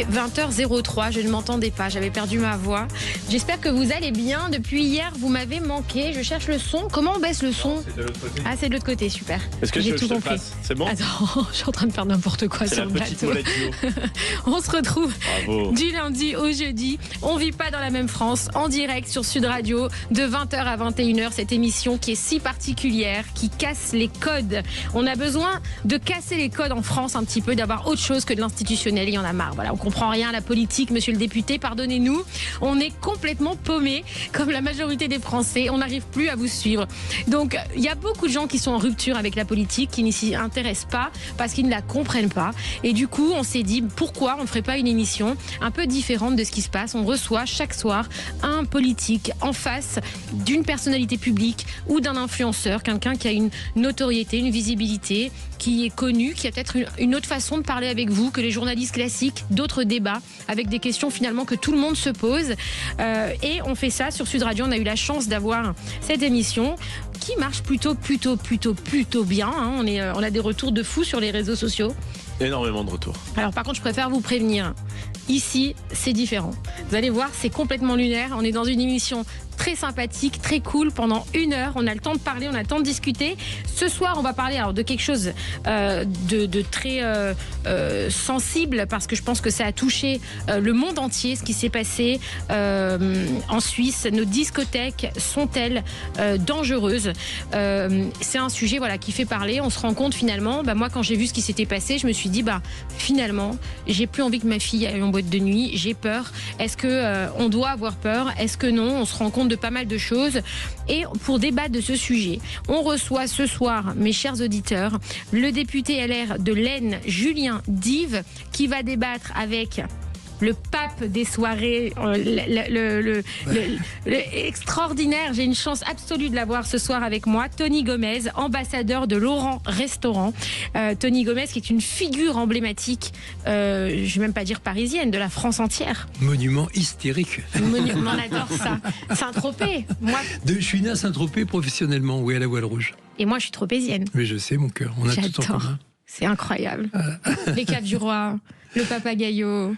20h03, je ne m'entendais pas, j'avais perdu ma voix. J'espère que vous allez bien. Depuis hier, vous m'avez manqué. Je cherche le son. Comment on baisse le son? C'est de l'autre côté. Ah, c'est de l'autre côté, super. Est-ce que j'ai tout compris? C'est bon? Attends, je suis en train de faire n'importe quoi sur le plateau. On se retrouve du lundi au jeudi. On vit pas dans la même France, en direct sur Sud Radio, de 20h à 21h. Cette émission qui est si particulière, qui casse les codes. On a besoin de casser les codes en France un petit peu, d'avoir autre chose que de l'institutionnel. Il y en a marre. Voilà, on comprend rien à la politique, monsieur le député, pardonnez-nous. On est complètement paumé, comme la majorité des Français. On n'arrive plus à vous suivre. Donc, il y a beaucoup de gens qui sont en rupture avec la politique, qui n'y s'y intéressent pas, parce qu'ils ne la comprennent pas. Et du coup, on s'est dit, pourquoi on ne ferait pas une émission un peu différente de ce qui se passe? On reçoit chaque soir un politique en face d'une personnalité publique ou d'un influenceur, quelqu'un qui a une notoriété, une visibilité, qui est connu, qui a peut-être une autre façon de parler avec vous que les journalistes classiques, d'autres débats avec des questions finalement que tout le monde se pose. Et on fait ça sur Sud Radio. On a eu la chance d'avoir cette émission qui marche plutôt bien. Hein. On a des retours de fou sur les réseaux sociaux. Énormément de retours. Alors par contre, je préfère vous prévenir. Ici, c'est différent. Vous allez voir, c'est complètement lunaire. On est dans une émission très sympathique, très cool, pendant 1 heure. On a le temps de parler, on a le temps de discuter. Ce soir, on va parler alors de quelque chose de très sensible, parce que je pense que ça a touché le monde entier, ce qui s'est passé en Suisse. Nos discothèques sont-elles dangereuses? C'est un sujet qui fait parler. On se rend compte finalement, moi quand j'ai vu ce qui s'était passé, je me suis dit, finalement, j'ai plus envie que ma fille aille en boîte de nuit. J'ai peur. Est-ce que on doit avoir peur? Est-ce que non? On se rend compte de pas mal de choses. Et pour débattre de ce sujet, on reçoit ce soir, mes chers auditeurs, le député LR de l'Aisne, Julien Dive, qui va débattre avec le pape des soirées, extraordinaire. J'ai une chance absolue de l'avoir ce soir avec moi, Tony Gomez, ambassadeur de Laurent Restaurant. Tony Gomez qui est une figure emblématique, je ne vais même pas dire parisienne, de la France entière. Monument hystérique. On adore ça. Saint-Tropez. Je suis né à Saint-Tropez professionnellement, oui, à la Voile Rouge. Et moi, je suis tropézienne. Mais je sais, mon cœur, on a tout en commun. C'est incroyable. Les Caves du Roi, le Papagayo.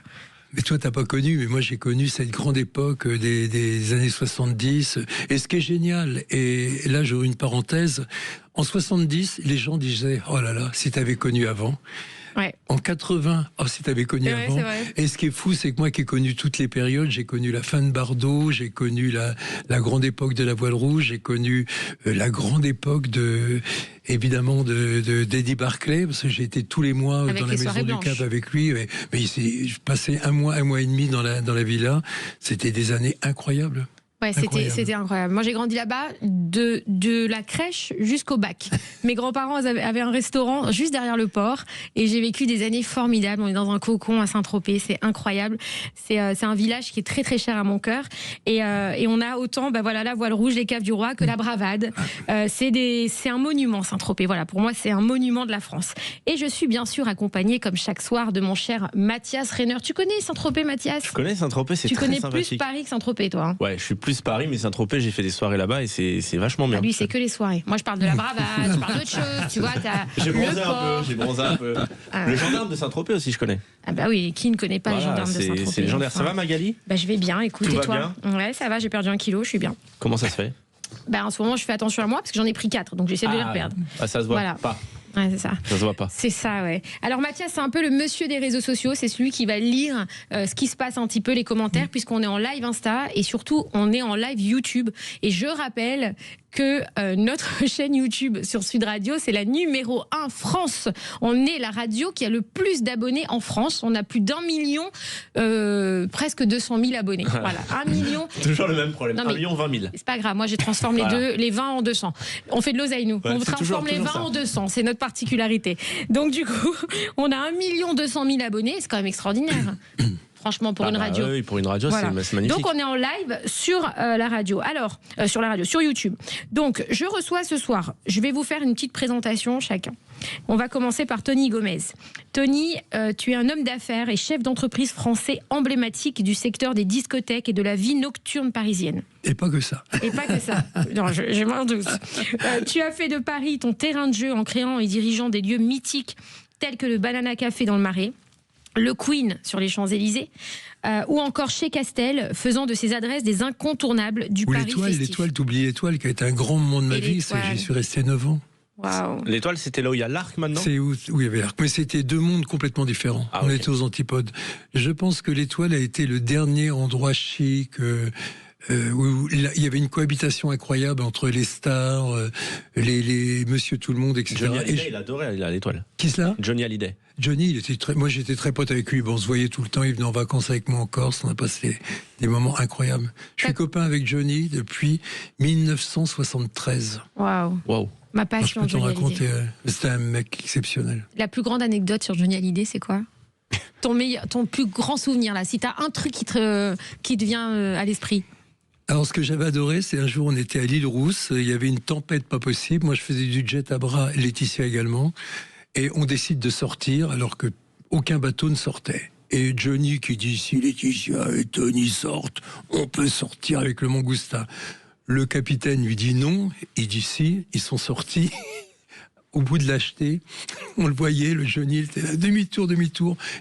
Mais toi, t'as pas connu, mais moi j'ai connu cette grande époque des années 70. Et ce qui est génial, et là j'ouvre une parenthèse, en 70, les gens disaient « Oh là là, si t'avais connu avant ». Ouais. En 80, si t'avais connu avant. Et ce qui est fou, c'est que moi qui ai connu toutes les périodes, j'ai connu la fin de Bardot, j'ai connu la grande époque de la Voile Rouge, j'ai connu la grande époque évidemment d'Eddie Barclay, parce que j'ai été tous les mois dans la maison du Cap avec lui. Mais je passais un mois et demi dans la villa. C'était des années incroyables. Ouais, c'était incroyable. Moi, j'ai grandi là-bas de la crèche jusqu'au bac. Mes grands-parents avaient un restaurant juste derrière le port et j'ai vécu des années formidables. On est dans un cocon à Saint-Tropez, c'est incroyable. C'est un village qui est très très cher à mon cœur et on a autant la Voile Rouge, les Caves du Roi que la Bravade. C'est un monument, Saint-Tropez. Voilà, pour moi, c'est un monument de la France. Et je suis bien sûr accompagnée, comme chaque soir, de mon cher Mathias Rainer. Tu connais Saint-Tropez, Mathias? Je connais Saint-Tropez, c'est très sympathique. Tu connais plus Paris que Saint-Tropez, toi, hein? Ouais, je suis plus Paris, mais Saint-Tropez, j'ai fait des soirées là-bas et c'est vachement bien. Lui, c'est que les soirées. Moi, je parle de la Bravade, je parle d'autre chose. Tu vois, j'ai bronzé un peu. Le gendarme de Saint-Tropez aussi, je connais. Ah bah oui, qui ne connaît pas les gendarmes de Saint-Tropez? C'est légendaire. Ça va, Magali? Je vais bien, écoute, et toi? Ouais, ça va, j'ai perdu 1 kilo, je suis bien. Comment ça se fait? En ce moment, je fais attention à moi parce que j'en ai pris 4, donc j'essaie de les reperdre. Ça se voit pas. Ouais, c'est ça. Ça se voit pas. C'est ça, ouais. Alors Mathias, c'est un peu le monsieur des réseaux sociaux. C'est celui qui va lire ce qui se passe un petit peu, les commentaires, puisqu'on est en live Insta et surtout on est en live YouTube. Et je rappelle que notre chaîne YouTube sur Sud Radio, c'est la numéro 1 France. On est la radio qui a le plus d'abonnés en France. On a plus d'1 million, presque 200 000 abonnés. Voilà, 1 million. Toujours le même problème. 1 million 20 000. C'est pas grave. Moi, je transforme les 20 en 200. On fait de l'oseille, nous. On transforme les 20 en 200. C'est notre particularité. Donc, du coup, on a 1 200 000 abonnés. C'est quand même extraordinaire. Franchement, pour une radio. Oui, pour une radio, c'est magnifique. Donc, on est en live sur la radio. Alors, sur YouTube. Donc, je reçois ce soir, je vais vous faire une petite présentation chacun. On va commencer par Tony Gomez. Tony, tu es un homme d'affaires et chef d'entreprise français emblématique du secteur des discothèques et de la vie nocturne parisienne. Et pas que ça. Et pas que ça. Non, je m'en doute. Tu as fait de Paris ton terrain de jeu en créant et dirigeant des lieux mythiques tels que le Banana Café dans le Marais. le Queen sur les Champs-Élysées, ou encore chez Castel, faisant de ses adresses des incontournables du Paris festif. L'Étoile, t'oublies l'Étoile, qui a été un grand moment de ma vie, j'y suis resté 9 ans. Wow. L'Étoile, c'était là où il y a l'Arc maintenant ? C'est où il y avait l'Arc, mais c'était 2 mondes complètement différents. On était aux antipodes. Je pense que l'Étoile a été le dernier endroit chic où il y avait une cohabitation incroyable entre les stars, les Monsieur Tout le Monde, etc. Johnny Hallyday, il adorait aller à l'Étoile. Qui cela ? Johnny Hallyday. Johnny, moi j'étais très pote avec lui. Bon, on se voyait tout le temps. Il venait en vacances avec moi en Corse. On a passé des moments incroyables. Je suis copain avec Johnny depuis 1973. Waouh. Ma passion, Johnny Hallyday. C'était un mec exceptionnel. La plus grande anecdote sur Johnny Hallyday, c'est quoi ? Ton plus grand souvenir là. Si t'as un truc qui te vient à l'esprit. Alors, ce que j'avais adoré, c'est un jour, on était à l'île Rousse, il y avait une tempête pas possible. Moi, je faisais du jet à bras, Laetitia également. Et on décide de sortir, alors que aucun bateau ne sortait. Et Johnny qui dit, si Laetitia et Tony sortent, on peut sortir avec le Mangousta. Le capitaine lui dit non, il dit si, ils sont sortis. Au bout de l'acheter, on le voyait, le Johnny était là, demi-tour,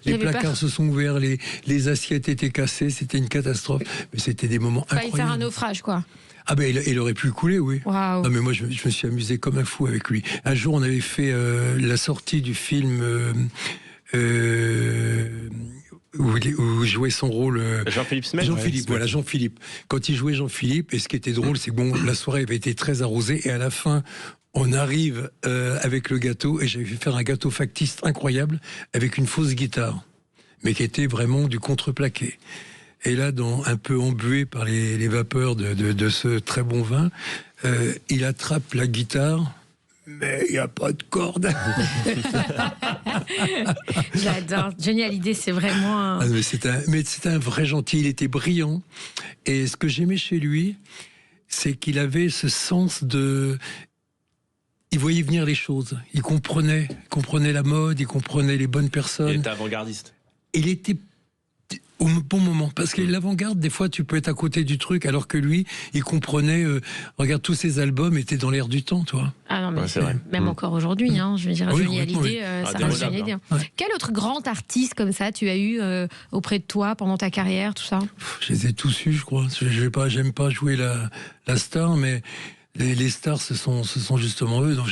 les placards se sont ouverts, les assiettes étaient cassées, c'était une catastrophe, mais c'était des moments incroyables. Il faire un naufrage, quoi. Ah ben il aurait pu couler, oui. Wow. Non mais moi je me suis amusé comme un fou avec lui. Un jour on avait fait la sortie du film où jouait son rôle Jean-Philippe Smith. Jean-Philippe. Quand il jouait Jean-Philippe, et ce qui était drôle, c'est que bon, la soirée avait été très arrosée, et à la fin, on arrive avec le gâteau, et j'avais fait faire un gâteau factice incroyable avec une fausse guitare, mais qui était vraiment du contreplaqué. Et là, un peu embué par les vapeurs de ce très bon vin, il attrape la guitare, mais il n'y a pas de corde. J'adore. Johnny Hallyday, c'est vraiment un... mais c'était un vrai gentil, il était brillant. Et ce que j'aimais chez lui, c'est qu'il avait ce sens de... Il voyait venir les choses, il comprenait la mode, il comprenait les bonnes personnes. Il était avant-gardiste. Il était au bon moment, parce que l'avant-garde, des fois tu peux être à côté du truc, alors que lui il comprenait, regarde, tous ses albums étaient dans l'air du temps, toi. Ah non, mais c'est vrai. Même encore aujourd'hui, hein, je veux dire, Johnny Hallyday, ça reste Johnny Hallyday. Quel autre grand artiste comme ça tu as eu auprès de toi pendant ta carrière, tout ça? Je les ai tous eus, je crois. J'aime pas jouer la star, mais les stars, ce sont justement eux. Donc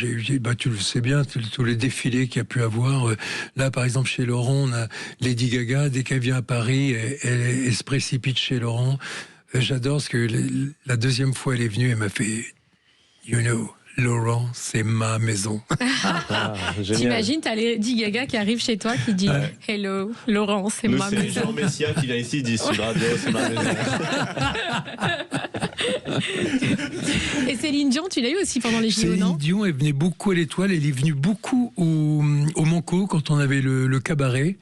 tu le sais bien, tous les défilés qu'il y a pu avoir. Là, par exemple, chez Laurent, on a Lady Gaga. Dès qu'elle vient à Paris, elle se précipite chez Laurent. J'adore ce que la deuxième fois elle est venue, elle m'a fait « You know, Laurent, c'est ma maison. » T'imagines, t'as Lady Gaga qui arrive chez toi, qui dit « Hello, Laurent, c'est ma maison. » C'est Jean Messia qui vient ici, il dit « Sud Radio, c'est ma maison. » Et Céline Dion, tu l'as eu aussi pendant les JO, non? Céline Dion, elle venait beaucoup à l'Étoile, elle est venue beaucoup au Manco quand on avait le cabaret.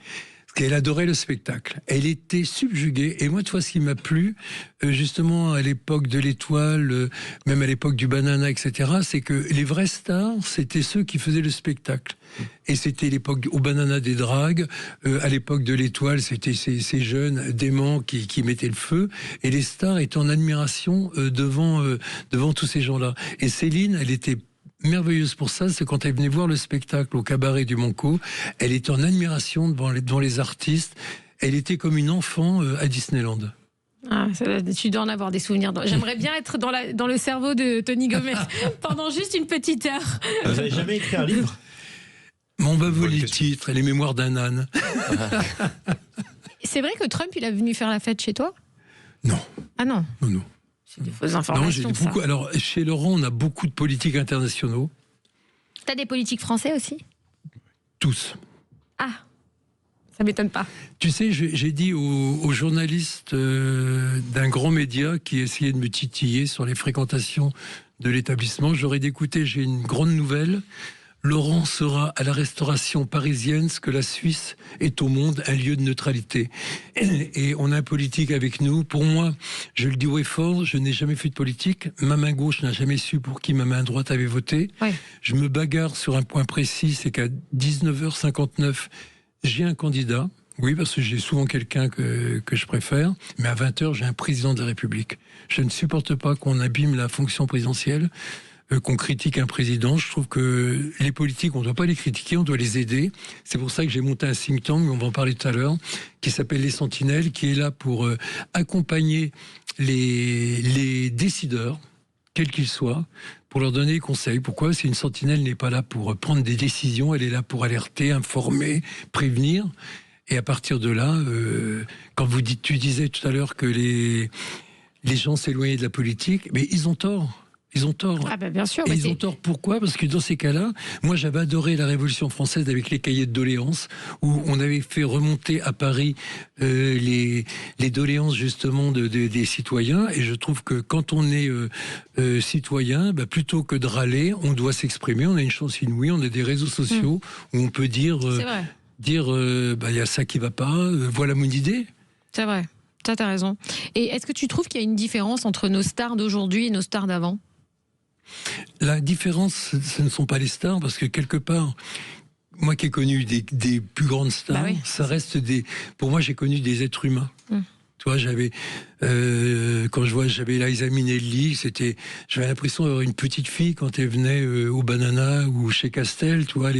Parce qu'elle adorait le spectacle. Elle était subjuguée. Et moi, tu vois, ce qui m'a plu, justement, à l'époque de l'Étoile, même à l'époque du Banana, etc., c'est que les vrais stars, c'était ceux qui faisaient le spectacle. Et c'était l'époque au Banana des dragues. À l'époque de l'Étoile, c'était ces jeunes déments qui mettaient le feu. Et les stars étaient en admiration devant tous ces gens-là. Et Céline, elle était merveilleuse pour ça, c'est quand elle venait voir le spectacle au cabaret du Manco, elle était en admiration devant les artistes, elle était comme une enfant à Disneyland. Ah, tu dois en avoir des souvenirs. J'aimerais bien être dans le cerveau de Tony Gomez pendant juste une petite heure. Vous n'avez jamais écrit un livre? On va voler le titre, Les Mémoires d'un âne. C'est vrai que Trump, il est venu faire la fête chez toi? Non. Ah non? Non. C'est des fausses informations. Non, beaucoup. Alors, chez Laurent, on a beaucoup de politiques internationaux. T'as des politiques français aussi? Tous. Ah, ça m'étonne pas. Tu sais, j'ai dit aux journalistes d'un grand média qui essayait de me titiller sur les fréquentations de l'établissement, j'aurais d'écouter, j'ai une grande nouvelle. Laurent sera à la restauration parisienne ce que la Suisse est au monde, un lieu de neutralité. Et on a un politique avec nous. Pour moi, je le dis haut et fort, je n'ai jamais fait de politique. Ma main gauche n'a jamais su pour qui ma main droite avait voté. Ouais. Je me bagarre sur un point précis, c'est qu'à 19h59, j'ai un candidat. Oui, parce que j'ai souvent quelqu'un que je préfère. Mais à 20h, j'ai un président de la République. Je ne supporte pas qu'on abîme la fonction présidentielle. qu'on critique un président. Je trouve que les politiques, on ne doit pas les critiquer, on doit les aider. C'est pour ça que j'ai monté un think tank, on va en parler tout à l'heure, qui s'appelle Les Sentinelles, qui est là pour accompagner les décideurs, quels qu'ils soient, pour leur donner des conseils. Pourquoi ? Parce qu'une sentinelle n'est pas là pour prendre des décisions, elle est là pour alerter, informer, prévenir. Et à partir de là, quand tu disais tout à l'heure que les gens s'éloignaient de la politique, mais ils ont tort. Ils ont tort. Ah ben bien sûr. Et ils ont tort pourquoi ? Parce que dans ces cas-là, moi j'avais adoré la Révolution française avec les cahiers de doléances, où on avait fait remonter à Paris les doléances justement des citoyens. Et je trouve que quand on est citoyen, plutôt que de râler, on doit s'exprimer. On a une chance inouïe, on a des réseaux sociaux où on peut dire y a ça qui va pas, voilà mon idée. C'est vrai, ça t'as raison. Et est-ce que tu trouves qu'il y a une différence entre nos stars d'aujourd'hui et nos stars d'avant ? La différence, ce ne sont pas les stars, parce que quelque part, moi qui ai connu des plus grandes stars, ça reste pour moi, j'ai connu des êtres humains. Tu vois, j'avais Liza Minnelli, j'avais l'impression d'avoir une petite fille quand elle venait au Banana ou chez Castel, tu vois.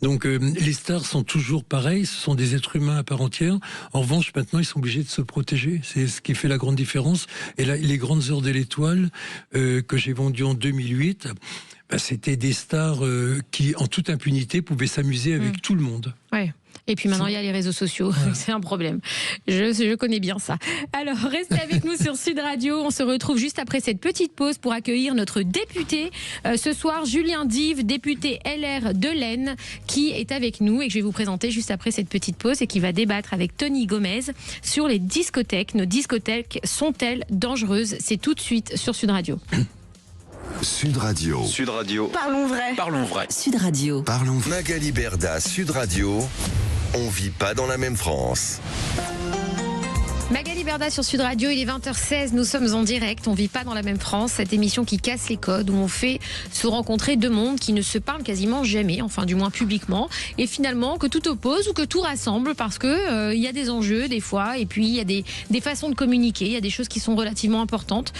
Donc les stars sont toujours pareilles, ce sont des êtres humains à part entière. En revanche, maintenant, ils sont obligés de se protéger. C'est ce qui fait la grande différence. Et là, les grandes heures de l'Étoile que j'ai vendues en 2008, c'était des stars qui, en toute impunité, pouvaient s'amuser avec tout le monde. Ouais. Et puis maintenant, il y a les réseaux sociaux. C'est un problème. Je connais bien ça. Alors, restez avec nous sur Sud Radio. On se retrouve juste après cette petite pause pour accueillir notre député. Ce soir, Julien Dive, député LR de l'Aisne, qui est avec nous et que je vais vous présenter juste après cette petite pause et qui va débattre avec Tony Gomez sur les discothèques. Nos discothèques sont-elles dangereuses ? C'est tout de suite sur Sud Radio. Sud Radio. Sud Radio. Parlons vrai. Parlons vrai. Sud Radio. Parlons vrai. Magali Berda, Sud Radio. On vit pas dans la même France. Magali Berda sur Sud Radio, il est 20h16, nous sommes en direct, on vit pas dans la même France, cette émission qui casse les codes, où on fait se rencontrer deux mondes qui ne se parlent quasiment jamais, enfin du moins publiquement, et finalement que tout oppose ou que tout rassemble, parce que y a des enjeux des fois, et puis il y a des façons de communiquer, il y a des choses qui sont relativement importantes.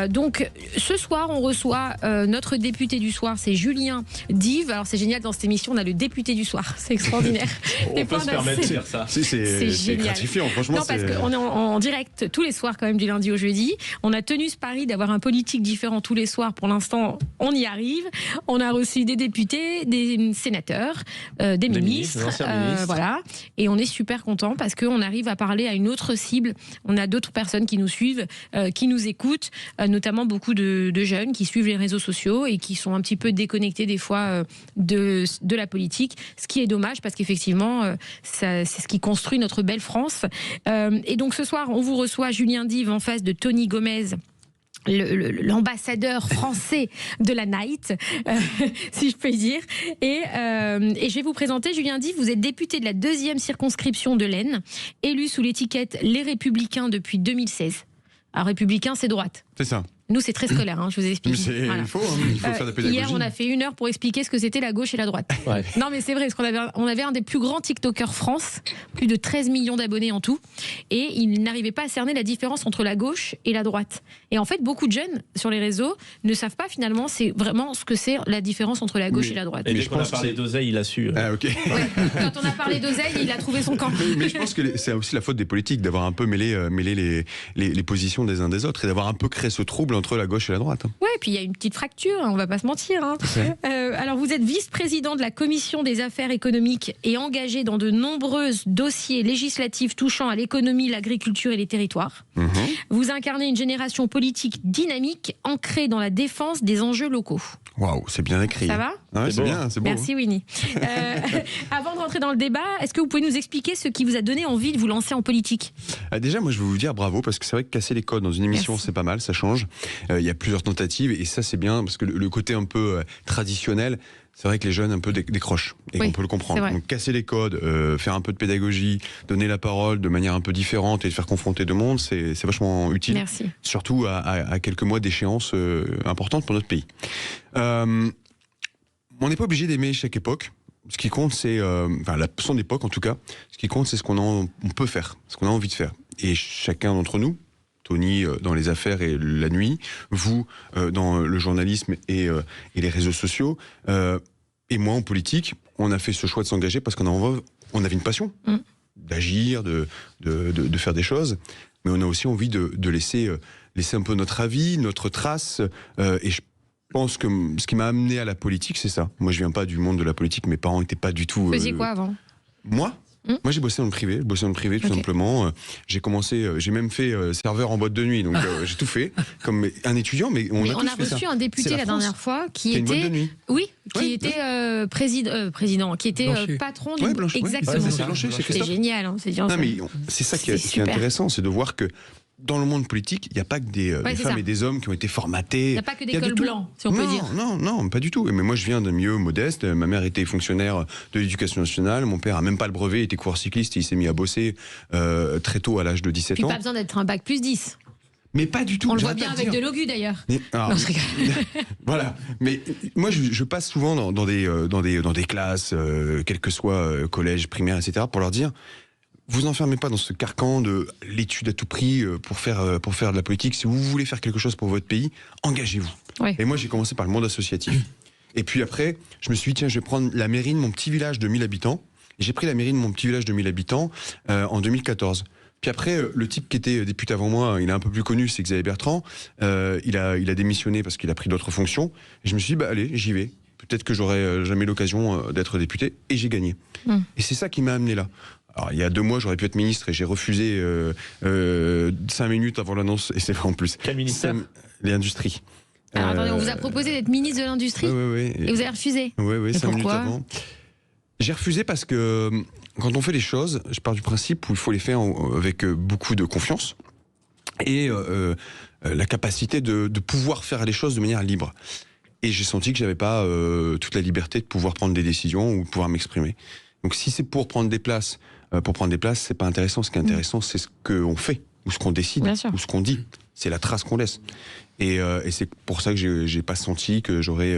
Donc ce soir, on reçoit notre député du soir, c'est Julien Dive. Alors c'est génial, dans cette émission, on a le député du soir, c'est extraordinaire. On peut se permettre de faire ça. C'est gratifiant, franchement. Non, parce qu'on est en direct tous les soirs quand même du lundi au jeudi. On a tenu ce pari d'avoir un politique différent tous les soirs. Pour l'instant, on y arrive. On a reçu des députés, des sénateurs, des ministres, voilà. Et on est super contents parce qu'on arrive à parler à une autre cible. On a d'autres personnes qui nous suivent, qui nous écoutent, notamment beaucoup de jeunes qui suivent les réseaux sociaux et qui sont un petit peu déconnectés des fois de la politique. Ce qui est dommage parce qu'effectivement, c'est ce qui construit notre belle France. Et donc ce soir, on vous reçoit Julien Dive en face de Tony Gomez, l'ambassadeur français de la night, si je peux dire. Et je vais vous présenter Julien Dive. Vous êtes député de la 2e circonscription de l'Aisne, élu sous l'étiquette Les Républicains depuis 2016. Alors Républicain, c'est droite. C'est ça. Nous, c'est très scolaire, je vous explique. Voilà. Il faut faire de la pédagogie. Hier, on a fait 1 heure pour expliquer ce que c'était la gauche et la droite. Ouais. Non, mais c'est vrai, parce qu'on avait un des plus grands TikTokers France, plus de 13 millions d'abonnés en tout, et il n'arrivait pas à cerner la différence entre la gauche et la droite. Et en fait, beaucoup de jeunes sur les réseaux ne savent pas finalement c'est vraiment ce que c'est la différence entre la gauche et la droite. Et dès qu'on a parlé d'oseille, il a su. Ah, ok. Ouais, quand on a parlé d'oseille, il a trouvé son camp. Mais je pense que c'est aussi la faute des politiques d'avoir un peu mêlé les positions des uns des autres et d'avoir un peu créé ce trouble entre la gauche et la droite. Ouais, puis il y a une petite fracture, on va pas se mentir. Alors vous êtes vice-président de la Commission des affaires économiques et engagé dans de nombreux dossiers législatifs touchant à l'économie, l'agriculture et les territoires. Vous incarnez une génération politique dynamique, ancrée dans la défense des enjeux locaux. Waouh, c'est bien écrit. Ça va ? Ouais, c'est bien, c'est beau. Merci Winnie. Avant de rentrer dans le débat, est-ce que vous pouvez nous expliquer ce qui vous a donné envie de vous lancer en politique ? Déjà, moi je veux vous dire bravo, parce que c'est vrai que casser les codes dans une émission, c'est pas mal, ça change. Il y a plusieurs tentatives et ça c'est bien, parce que le côté un peu traditionnel, c'est vrai que les jeunes un peu décrochent et on peut le comprendre. Donc casser les codes, faire un peu de pédagogie, donner la parole de manière un peu différente et de faire confronter deux mondes, c'est vachement utile. Merci. Surtout à quelques mois d'échéance importante pour notre pays. On n'est pas obligé d'aimer chaque époque. Ce qui compte, c'est son époque en tout cas. Ce qui compte, c'est ce qu'on peut faire, ce qu'on a envie de faire. Et chacun d'entre nous, Tony dans les affaires et la nuit, vous dans le journalisme et les réseaux sociaux, et moi en politique, on a fait ce choix de s'engager parce qu'on avait une passion d'agir, de faire des choses, mais on a aussi envie de laisser un peu notre avis, notre trace, et je pense que ce qui m'a amené à la politique, c'est ça. Moi, je viens pas du monde de la politique, mes parents n'étaient pas du tout... Vous faisiez quoi avant ? Moi, j'ai bossé dans le privé, tout simplement. J'ai commencé, j'ai même fait serveur en boîte de nuit, donc j'ai tout fait comme un étudiant. Mais on a reçu un député la dernière fois qui était, boîte de nuit. était président, qui était patron du. Exactement. C'est génial, hein, c'est bien. Non, mais c'est ça qui est intéressant, c'est de voir que dans le monde politique, il n'y a pas que des femmes et des hommes qui ont été formatés. Il n'y a pas que des cols blancs, si on peut dire. Non, pas du tout. Mais moi, je viens d'un milieu modeste. Ma mère était fonctionnaire de l'éducation nationale. Mon père a même pas le brevet, il était coureur cycliste. Il s'est mis à bosser très tôt, à l'âge de 17 ans. Pas besoin d'être un bac plus 10. Mais pas du tout. On le voit bien avec de l'OGU d'ailleurs. Non, je rigole. Voilà. Mais moi, je passe souvent dans des classes, quel que soit collège, primaire, etc., pour leur dire... Vous enfermez pas dans ce carcan de l'étude à tout prix pour faire de la politique. Si vous voulez faire quelque chose pour votre pays, engagez-vous. Oui. Et moi, j'ai commencé par le monde associatif. Et puis après, je me suis dit, tiens, je vais prendre la mairie de mon petit village de 1000 habitants. Et j'ai pris la mairie de mon petit village de 1000 habitants en 2014. Puis après, le type qui était député avant moi, il est un peu plus connu, c'est Xavier Bertrand. Il a démissionné parce qu'il a pris d'autres fonctions. Et je me suis dit, allez, j'y vais. Peut-être que j'aurai jamais l'occasion d'être député. Et j'ai gagné. Et c'est ça qui m'a amené là. Alors, il y a 2 mois, j'aurais pu être ministre et j'ai refusé 5 minutes avant l'annonce. Et c'est vrai en plus. Quel ministère ? L'industrie. Alors attendez, on vous a proposé d'être ministre de l'Industrie ? Oui. Et vous avez refusé ? Oui, 5 minutes avant. J'ai refusé parce que quand on fait les choses, je pars du principe où il faut les faire avec beaucoup de confiance et la capacité de pouvoir faire les choses de manière libre. Et j'ai senti que j'avais pas toute la liberté de pouvoir prendre des décisions ou de pouvoir m'exprimer. Donc si c'est pour prendre des places, c'est pas intéressant. Ce qui est intéressant, c'est ce qu'on fait, ou ce qu'on décide, ou ce qu'on dit. C'est la trace qu'on laisse. Et c'est pour ça que j'ai pas senti que j'aurais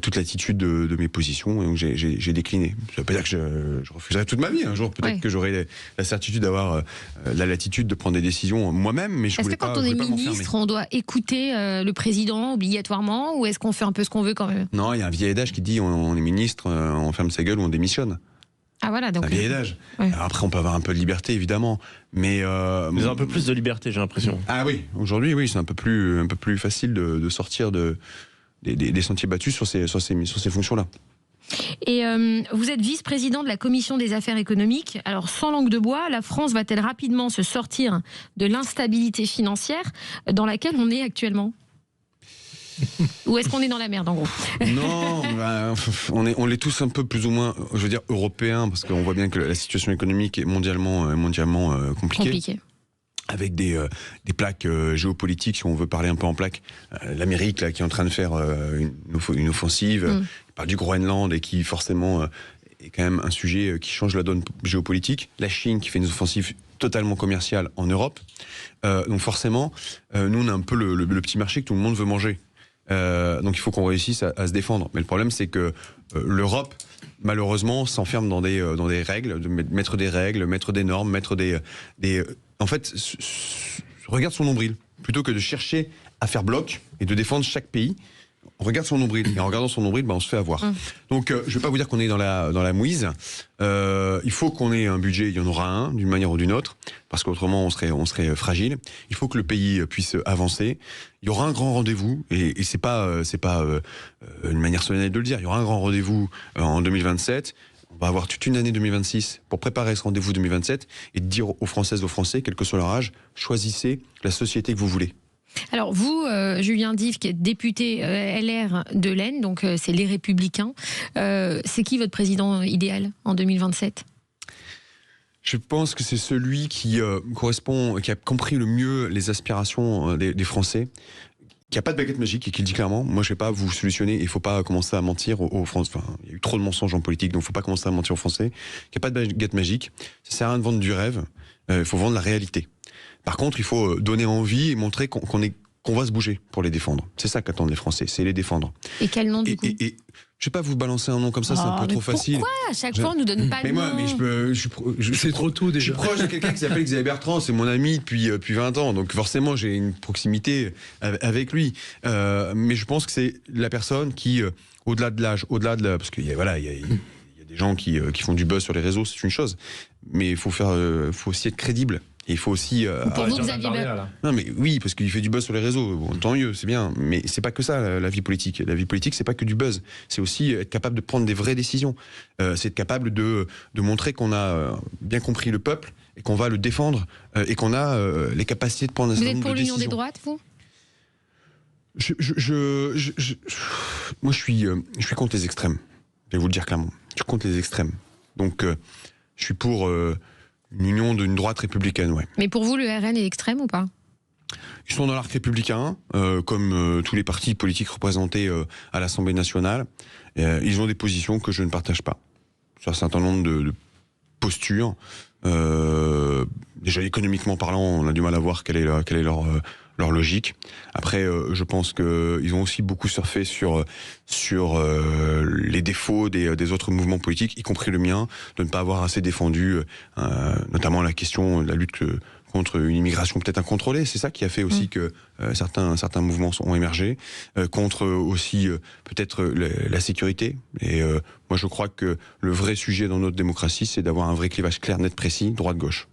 toute l'attitude de mes positions, et donc j'ai décliné. Ça veut pas dire que je refuserai toute ma vie. Un jour, peut-être que j'aurai la certitude d'avoir la latitude de prendre des décisions moi-même, mais je voulais pas. Est-ce que quand on est ministre, on doit écouter le président obligatoirement, ou est-ce qu'on fait un peu ce qu'on veut quand même ? Non, il y a un vieil adage qui dit on est ministre, on ferme sa gueule ou on démissionne. Ah voilà, donc. Un vieil âge. Ouais. Après, on peut avoir un peu de liberté, évidemment, mais un peu plus de liberté, j'ai l'impression. Ah oui, aujourd'hui, oui, c'est un peu plus facile de sortir des sentiers battus sur ces fonctions-là. Et vous êtes vice-président de la Commission des affaires économiques. Alors, sans langue de bois, la France va-t-elle rapidement se sortir de l'instabilité financière dans laquelle on est actuellement ? Ou est-ce qu'on est dans la merde, en gros ? Non, on l'est tous un peu plus ou moins, je veux dire, européens, parce qu'on voit bien que la situation économique est mondialement compliquée. Avec des plaques géopolitiques, si on veut parler un peu en plaques. L'Amérique, là, qui est en train de faire une offensive, il parle du Groenland et qui, forcément, est quand même un sujet qui change la donne géopolitique. La Chine, qui fait une offensive totalement commerciale en Europe. Donc forcément, nous, on a un peu le petit marché que tout le monde veut manger. Donc il faut qu'on réussisse à se défendre. Mais le problème, c'est que l'Europe, malheureusement, s'enferme dans des règles, mettre des règles, mettre des normes, mettre en fait, regarde son nombril. Plutôt que de chercher à faire bloc et de défendre chaque pays, on regarde son nombril. Et en regardant son nombril, on se fait avoir. Donc je ne vais pas vous dire qu'on est dans la mouise. Il faut qu'on ait un budget, il y en aura un, d'une manière ou d'une autre, parce qu'autrement on serait fragile. Il faut que le pays puisse avancer. Il y aura un grand rendez-vous, et c'est pas une manière solennelle de le dire. Il y aura un grand rendez-vous en 2027. On va avoir toute une année 2026 pour préparer ce rendez-vous 2027 et dire aux Françaises, aux Français, quel que soit leur âge, choisissez la société que vous voulez. Alors vous, Julien Dive, qui est député LR de l'Aisne, donc c'est les Républicains, c'est qui votre président idéal en 2027 ? Je pense que c'est celui qui qui a compris le mieux les aspirations des Français, qui n'a pas de baguette magique et qui le dit clairement. Moi, je ne vais pas vous solutionner. Il ne faut pas commencer à mentir aux Français. Enfin, il y a eu trop de mensonges en politique, donc il ne faut pas commencer à mentir aux Français. Il n'y a pas de baguette magique. Ça ne sert à rien de vendre du rêve. Il faut vendre la réalité. Par contre, il faut donner envie et montrer qu'on va se bouger pour les défendre. C'est ça qu'attendent les Français, c'est les défendre. Et quel nom du coup ? Je vais pas vous balancer un nom comme ça, c'est un peu trop facile. Pourquoi à chaque fois on nous donne pas le nom? C'est trop tôt déjà. Je suis proche de quelqu'un qui s'appelle Xavier Bertrand, c'est mon ami depuis 20 ans, donc forcément j'ai une proximité avec lui. Mais je pense que c'est la personne qui, au-delà de l'âge, parce qu'il y a des gens qui font du buzz sur les réseaux, c'est une chose, mais il faut aussi être crédible. Et il faut aussi. Pour vous, Xavier Bertrand. Non, mais oui, parce qu'il fait du buzz sur les réseaux. Bon, tant mieux, c'est bien. Mais c'est pas que ça, la vie politique. La vie politique, c'est pas que du buzz. C'est aussi être capable de prendre des vraies décisions. C'est être capable de montrer qu'on a bien compris le peuple et qu'on va le défendre et qu'on a les capacités de prendre un certain nombre de décisions. Vous êtes pour l'union des droites, vous? Moi, je suis contre les extrêmes. Je vais vous le dire clairement. Je suis contre les extrêmes. Donc, je suis pour une union d'une droite républicaine, ouais. Mais pour vous, le RN est extrême ou pas? Ils sont dans l'arc républicain, comme tous les partis politiques représentés à l'Assemblée nationale. Ils ont des positions que je ne partage pas. Sur un certain nombre de postures. Déjà, économiquement parlant, on a du mal à voir quelle est leur logique. Après, je pense qu'ils ont aussi beaucoup surfé sur les défauts des autres mouvements politiques, y compris le mien, de ne pas avoir assez défendu notamment la question de la lutte contre une immigration peut-être incontrôlée. C'est ça qui a fait aussi que certains mouvements ont émergé, contre aussi peut-être la sécurité. Et moi, je crois que le vrai sujet dans notre démocratie, c'est d'avoir un vrai clivage clair, net, précis, droite-gauche.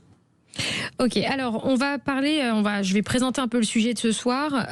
Ok, alors on va parler, je vais présenter un peu le sujet de ce soir.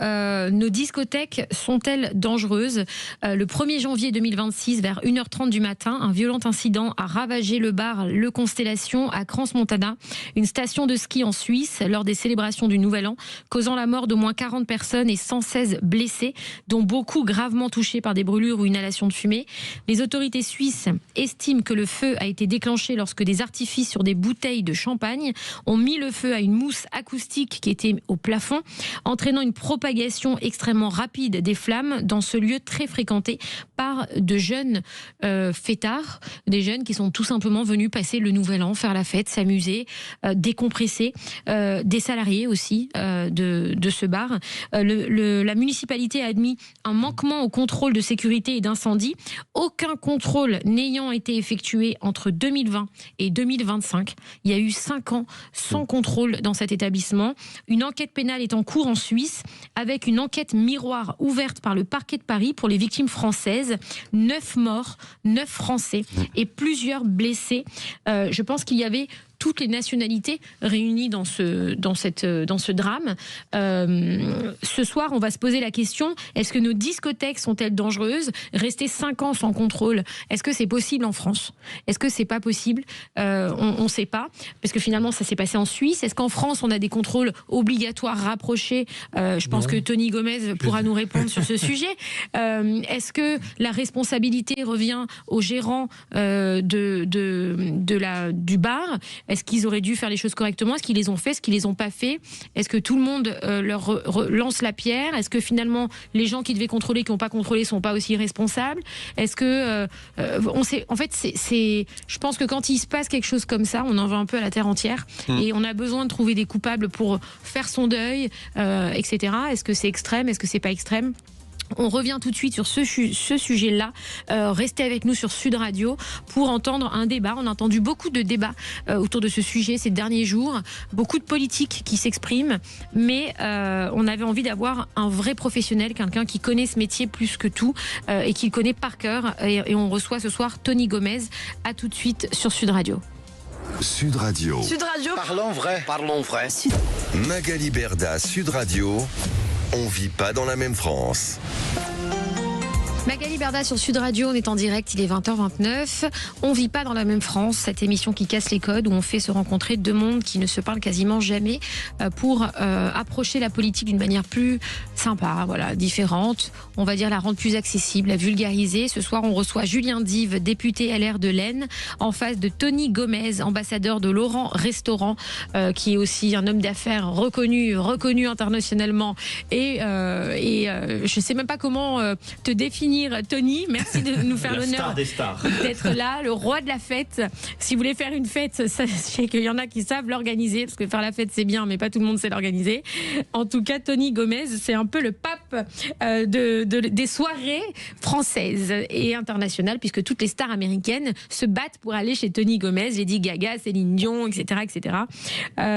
Nos discothèques sont-elles dangereuses? Le 1er janvier 2026, vers 1h30 du matin, un violent incident a ravagé le bar Le Constellation à Crans-Montana, une station de ski en Suisse, lors des célébrations du Nouvel An, causant la mort d'au moins 40 personnes et 116 blessés, dont beaucoup gravement touchés par des brûlures ou inhalation de fumée. Les autorités suisses estiment que le feu a été déclenché lorsque des artifices sur des bouteilles de champagne ont mis le feu à une mousse acoustique qui était au plafond, entraînant une propagation extrêmement rapide des flammes dans ce lieu très fréquenté par de jeunes fêtards, des jeunes qui sont tout simplement venus passer le Nouvel An, faire la fête, s'amuser, décompresser, des salariés aussi de ce bar. La municipalité a admis un manquement au contrôle de sécurité et d'incendie, aucun contrôle n'ayant été effectué entre 2020 et 2025. Il y a eu 5 ans sans contrôle dans cet établissement. Une enquête pénale est en cours en Suisse, avec une enquête miroir ouverte par le parquet de Paris pour les victimes françaises. 9 morts, 9 Français et plusieurs blessés. Je pense qu'il y avait toutes les nationalités réunies dans ce drame. Ce soir, on va se poser la question, est-ce que nos discothèques sont-elles dangereuses? Rester 5 ans sans contrôle, est-ce que c'est possible en France? Est-ce que c'est pas possible? On ne sait pas, parce que finalement, ça s'est passé en Suisse. Est-ce qu'en France, on a des contrôles obligatoires rapprochés? Je pense que Tony Gomez pourra nous répondre sur ce sujet. Est-ce que la responsabilité revient aux gérants du bar? Est-ce qu'ils auraient dû faire les choses correctement? Est-ce qu'ils les ont fait? Est-ce qu'ils les ont pas fait? Est-ce que tout le monde leur lance la pierre? Est-ce que finalement les gens qui devaient contrôler, qui n'ont pas contrôlé, sont pas aussi responsables? Est-ce que on sait? En fait, je pense que quand il se passe quelque chose comme ça, on en veut un peu à la terre entière et on a besoin de trouver des coupables pour faire son deuil, etc. Est-ce que c'est extrême? Est-ce que c'est pas extrême? On revient tout de suite sur ce sujet-là. Restez avec nous sur Sud Radio pour entendre un débat. On a entendu beaucoup de débats autour de ce sujet ces derniers jours. Beaucoup de politiques qui s'expriment. Mais on avait envie d'avoir un vrai professionnel, quelqu'un qui connaît ce métier plus que tout et qui le connaît par cœur. Et on reçoit ce soir Tony Gomez. À tout de suite sur Sud Radio. Sud Radio. Sud Radio. Parlons vrai. Parlons vrai. Magali Berda, Sud Radio. On vit pas dans la même France. Magali Berda sur Sud Radio, on est en direct, il est 20h29. On vit pas dans la même France, cette émission qui casse les codes, où on fait se rencontrer deux mondes qui ne se parlent quasiment jamais pour approcher la politique d'une manière plus sympa, voilà, différente. On va dire la rendre plus accessible, la vulgariser. Ce soir, on reçoit Julien Dive, député LR de l'Aisne, en face de Tony Gomez, ambassadeur de Laurent Restaurant, qui est aussi un homme d'affaires reconnu internationalement. Et je sais même pas comment te définir, Tony. Merci de nous faire l'honneur d'être là, le roi de la fête. Si vous voulez faire une fête, sachez qu'il y en a qui savent l'organiser, parce que faire la fête c'est bien, mais pas tout le monde sait l'organiser. En tout cas, Tony Gomez, c'est un peu le pape des soirées françaises et internationales, puisque toutes les stars américaines se battent pour aller chez Tony Gomez, Lady Gaga, Céline Dion, etc. etc.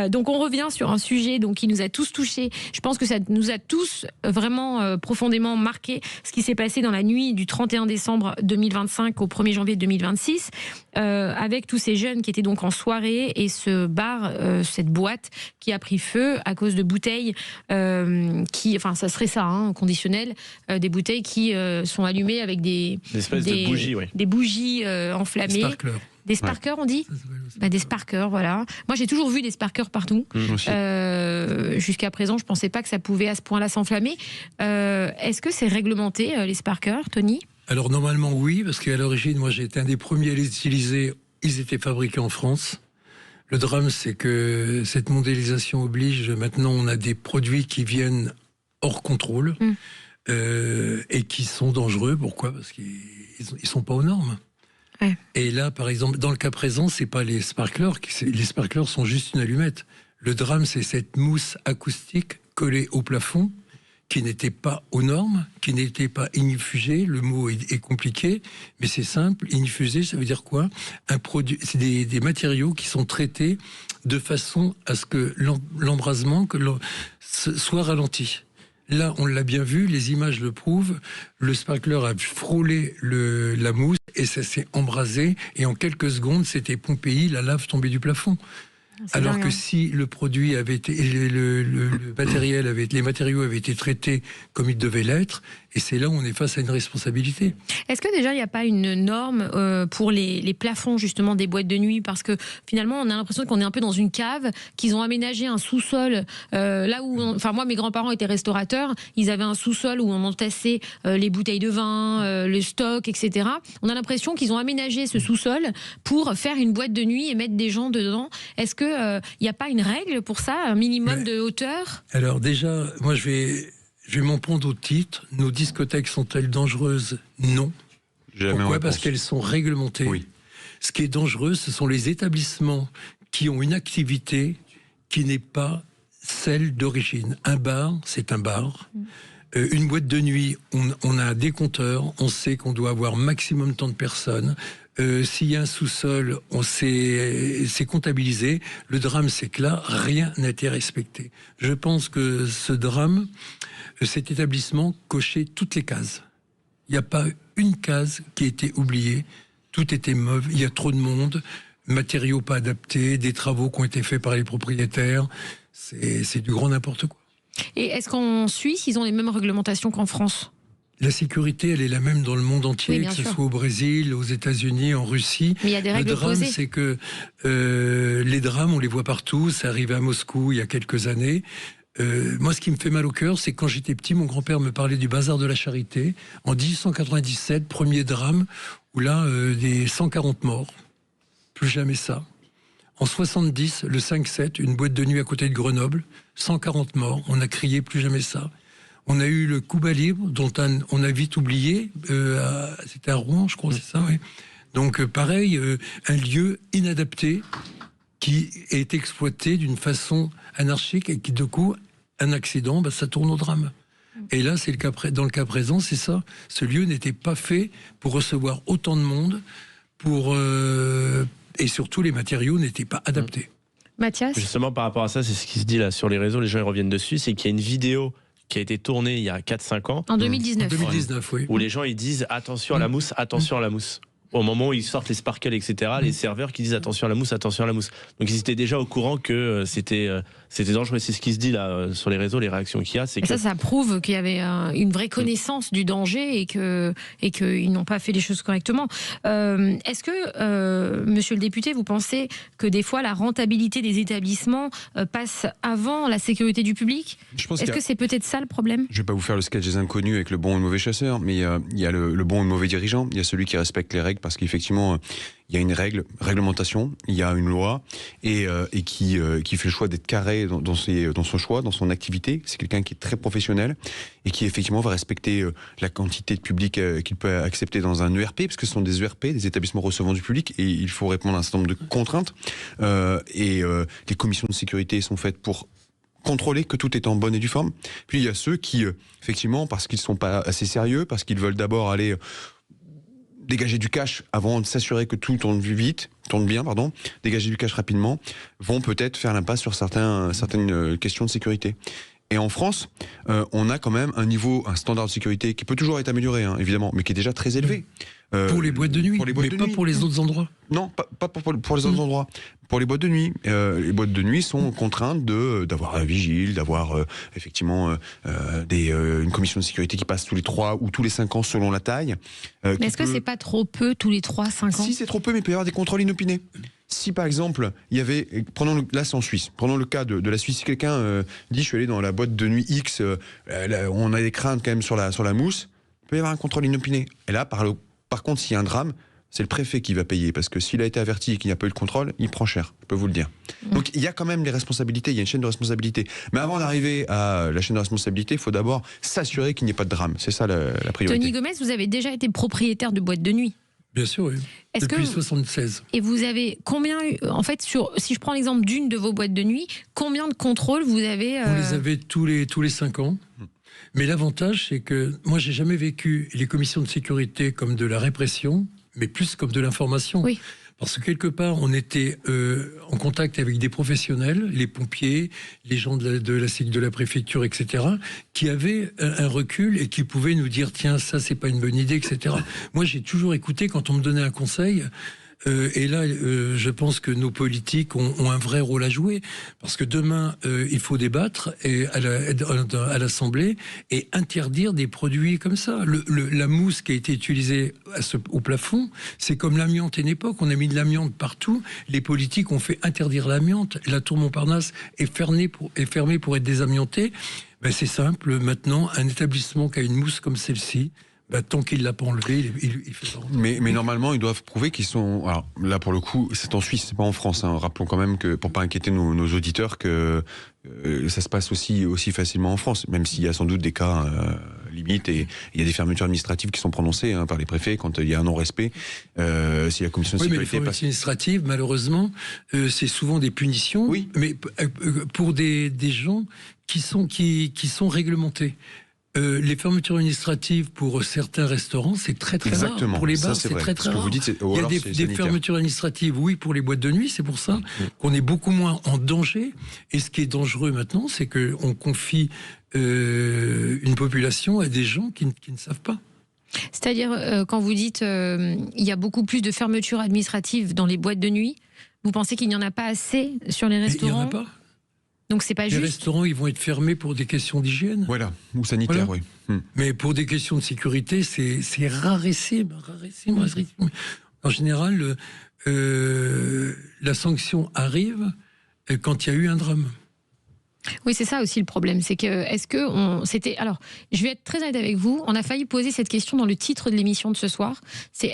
Donc on revient sur un sujet qui nous a tous touchés. Je pense que ça nous a tous vraiment profondément marqué, ce qui s'est passé dans la nuit du 31 décembre 2025 au 1er janvier 2026, avec tous ces jeunes qui étaient donc en soirée et ce bar, cette boîte qui a pris feu à cause de bouteilles ça serait ça, conditionnel, des bouteilles qui sont allumées avec des bougies, des bougies enflammées. Des sparkers, on dit des sparkers, voilà. Moi, j'ai toujours vu des sparkers partout. Jusqu'à présent, je ne pensais pas que ça pouvait à ce point-là s'enflammer. Est-ce que c'est réglementé, les sparkers, Tony ? Alors, normalement, oui, parce qu'à l'origine, moi, j'ai été un des premiers à les utiliser. Ils étaient fabriqués en France. Le drame, c'est que cette mondialisation oblige. Maintenant, on a des produits qui viennent hors contrôle et qui sont dangereux. Pourquoi ? Parce qu'ils ne sont pas aux normes. Ouais. Et là, par exemple, dans le cas présent, c'est pas les sparklers. Les sparklers sont juste une allumette. Le drame, c'est cette mousse acoustique collée au plafond qui n'était pas aux normes, qui n'était pas ignifugée. Le mot est compliqué, mais c'est simple. Ignifugé, ça veut dire quoi ? C'est des matériaux qui sont traités de façon à ce que l'embrasement soit ralenti. Là, on l'a bien vu, les images le prouvent. Le sparkler a frôlé la mousse et ça s'est embrasé. Et en quelques secondes, c'était Pompéi, la lave tombée du plafond. Alors que si le produit avait été, les matériaux avaient été traités comme ils devaient l'être, et c'est là où on est face à une responsabilité. Est-ce que déjà il n'y a pas une norme pour les plafonds justement des boîtes de nuit, parce que finalement on a l'impression qu'on est un peu dans une cave, qu'ils ont aménagé un sous-sol là où, moi mes grands-parents étaient restaurateurs, ils avaient un sous-sol où on entassait les bouteilles de vin, le stock, etc. On a l'impression qu'ils ont aménagé ce sous-sol pour faire une boîte de nuit et mettre des gens dedans. Est-ce que il n'y a pas une règle pour ça, un minimum de hauteur ? Alors déjà, moi je vais m'en prendre au titre. Nos discothèques sont-elles dangereuses ? Non. Pourquoi ? Parce qu'elles sont réglementées. Oui. Ce qui est dangereux, ce sont les établissements qui ont une activité qui n'est pas celle d'origine. Un bar, c'est un bar. Une boîte de nuit, on a des compteurs, on sait qu'on doit avoir maximum tant de personnes. S'il y a un sous-sol, c'est comptabilisé. Le drame, c'est que là, rien n'a été respecté. Je pense que cet établissement cochait toutes les cases. Il n'y a pas une case qui a été oubliée. Tout était mauvais. Il y a trop de monde, matériaux pas adaptés, des travaux qui ont été faits par les propriétaires. C'est du grand n'importe quoi. Et est-ce qu'en Suisse, ils ont les mêmes réglementations qu'en France ? La sécurité, elle est la même dans le monde entier, que ce soit au Brésil, aux États-Unis, en Russie. Mais il y a des règles posées. Le drame, c'est que les drames, on les voit partout. Ça arrivait à Moscou il y a quelques années. Moi, ce qui me fait mal au cœur, c'est que quand j'étais petit, mon grand-père me parlait du bazar de la Charité. En 1897, premier drame, où là, des 140 morts. Plus jamais ça. En 70, le 5-7, une boîte de nuit à côté de Grenoble, 140 morts. On a crié, plus jamais ça. On a eu le Cuba Libre, dont on a vite oublié. C'était à Rouen, je crois, c'est ça, oui. Donc, pareil, un lieu inadapté qui est exploité d'une façon anarchique et qui, de coup, un accident, ça tourne au drame. Et là, c'est dans le cas présent, c'est ça. Ce lieu n'était pas fait pour recevoir autant de monde, et surtout, les matériaux n'étaient pas adaptés. Mathias ? Justement, par rapport à ça, c'est ce qui se dit là sur les réseaux, les gens y reviennent dessus, c'est qu'il y a une vidéo qui a été tournée il y a 4-5 ans. En 2019. En 2019, oui. Où les gens ils disent attention à la mousse, attention à la mousse. Au moment où ils sortent les sparkles, etc., les serveurs qui disent attention à la mousse, attention à la mousse. Donc ils étaient déjà au courant que c'était dangereux. C'est ce qui se dit là sur les réseaux, les réactions qu'il y a. C'est que ça prouve qu'il y avait une vraie connaissance du danger et qu'ils n'ont pas fait les choses correctement. Est-ce que, monsieur le député, vous pensez que des fois la rentabilité des établissements passe avant la sécurité du public ? Est-ce que c'est peut-être ça le problème ? Je ne vais pas vous faire le sketch des inconnus avec le bon et le mauvais chasseur, mais il y a le bon et le mauvais dirigeant. Il y a celui qui respecte les règles parce qu'effectivement, il y a une réglementation, il y a une loi et qui fait le choix d'être carré dans son choix, dans son activité. C'est quelqu'un qui est très professionnel et qui effectivement va respecter la quantité de public qu'il peut accepter dans un ERP, parce que ce sont des ERP, des établissements recevant du public, et il faut répondre à un certain nombre de contraintes. Les commissions de sécurité sont faites pour contrôler que tout est en bonne et due forme. Puis il y a ceux qui, effectivement, parce qu'ils ne sont pas assez sérieux, parce qu'ils veulent d'abord aller dégager du cash avant de s'assurer que tout tourne bien, dégager du cash rapidement, vont peut-être faire l'impasse sur certaines questions de sécurité. Et en France, on a quand même un standard de sécurité qui peut toujours être amélioré, évidemment, mais qui est déjà très élevé. Pour les boîtes de nuit, mais pas pour les autres endroits. Non, pas pour les autres endroits. Pour les boîtes de nuit. Les boîtes de nuit sont contraintes d'avoir un vigile, d'avoir effectivement une commission de sécurité qui passe tous les 3 ou tous les 5 ans selon la taille. Mais est-ce que c'est pas trop peu tous les 3-5 ans? Si, c'est trop peu, mais il peut y avoir des contrôles inopinés. Si par exemple, il y avait, là c'est en Suisse, prenons le cas de la Suisse, si quelqu'un dit je suis allé dans la boîte de nuit X, on a des craintes quand même sur la mousse, il peut y avoir un contrôle inopiné. Et là, par contre, s'il y a un drame, c'est le préfet qui va payer, parce que s'il a été averti et qu'il n'y a pas eu de contrôle, il prend cher, je peux vous le dire. Donc il y a quand même les responsabilités, il y a une chaîne de responsabilité. Mais avant d'arriver à la chaîne de responsabilité, il faut d'abord s'assurer qu'il n'y ait pas de drame. C'est ça la priorité. Tony Gomez, vous avez déjà été propriétaire de boîte de nuit? Bien sûr, oui. Depuis 1976. Et vous avez combien, en fait, si je prends l'exemple d'une de vos boîtes de nuit, combien de contrôles vous avez On les avait tous les 5 ans. Mais l'avantage, c'est que moi, j'ai jamais vécu les commissions de sécurité comme de la répression, mais plus comme de l'information. Oui. Parce que quelque part, on était en contact avec des professionnels, les pompiers, les gens de la préfecture, etc., qui avaient un recul et qui pouvaient nous dire « Tiens, ça, c'est pas une bonne idée, etc. » Moi, j'ai toujours écouté quand on me donnait un conseil. Et là, je pense que nos politiques ont un vrai rôle à jouer, parce que demain, il faut débattre à l'Assemblée et interdire des produits comme ça. La mousse qui a été utilisée au plafond, c'est comme l'amiante à une époque. On a mis de l'amiante partout. Les politiques ont fait interdire l'amiante. La tour Montparnasse est fermée pour être désamiantée. Ben, c'est simple. Maintenant, un établissement qui a une mousse comme celle-ci, tant qu'il ne l'a pas enlevé, il fait ça. Mais normalement, ils doivent prouver qu'ils sont... Alors là, pour le coup, c'est en Suisse, c'est pas en France. Rappelons quand même que, pour pas inquiéter nos auditeurs, que ça se passe aussi facilement en France, même s'il y a sans doute des cas limites et il y a des fermetures administratives qui sont prononcées par les préfets quand il y a un non-respect. Si la commission de sécurité... mais les fermetures administratives, malheureusement, c'est souvent des punitions, oui. Mais pour des gens qui sont réglementés. Les fermetures administratives pour certains restaurants, c'est très rare. Pour les bars, c'est très rare. Vous dites, il y a des fermetures administratives, oui, pour les boîtes de nuit, c'est pour ça qu'on est beaucoup moins en danger. Et ce qui est dangereux maintenant, c'est qu'on confie une population à des gens qui ne savent pas. C'est-à-dire, quand vous dites il y a beaucoup plus de fermetures administratives dans les boîtes de nuit, vous pensez qu'il n'y en a pas assez sur les restaurants? Il n'y en a pas. Donc c'est pas juste. Les restaurants, ils vont être fermés pour des questions d'hygiène. Voilà, ou sanitaire, voilà. Oui. Mais pour des questions de sécurité, c'est rarissime. En général, la sanction arrive quand il y a eu un drame. Oui, c'est ça aussi le problème. C'est que, c'était. Alors, je vais être très honnête avec vous. On a failli poser cette question dans le titre de l'émission de ce soir. C'est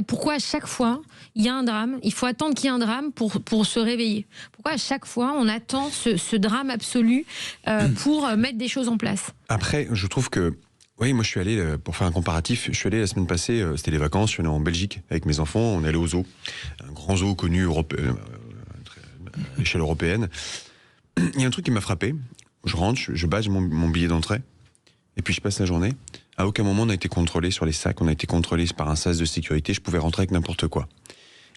pourquoi à chaque fois il y a un drame, il faut attendre qu'il y ait un drame pour se réveiller. Pourquoi à chaque fois on attend ce drame absolu pour mettre des choses en place? Après, je trouve que. Oui, moi je suis allé, pour faire un comparatif, je suis allé la semaine passée, c'était les vacances, je suis allé en Belgique avec mes enfants, on est allé au zoo, un grand zoo connu à l'échelle européenne. Il y a un truc qui m'a frappé. Je rentre, je badge mon billet d'entrée, et puis je passe la journée. À aucun moment on a été contrôlé sur les sacs, on a été contrôlé par un sas de sécurité, je pouvais rentrer avec n'importe quoi.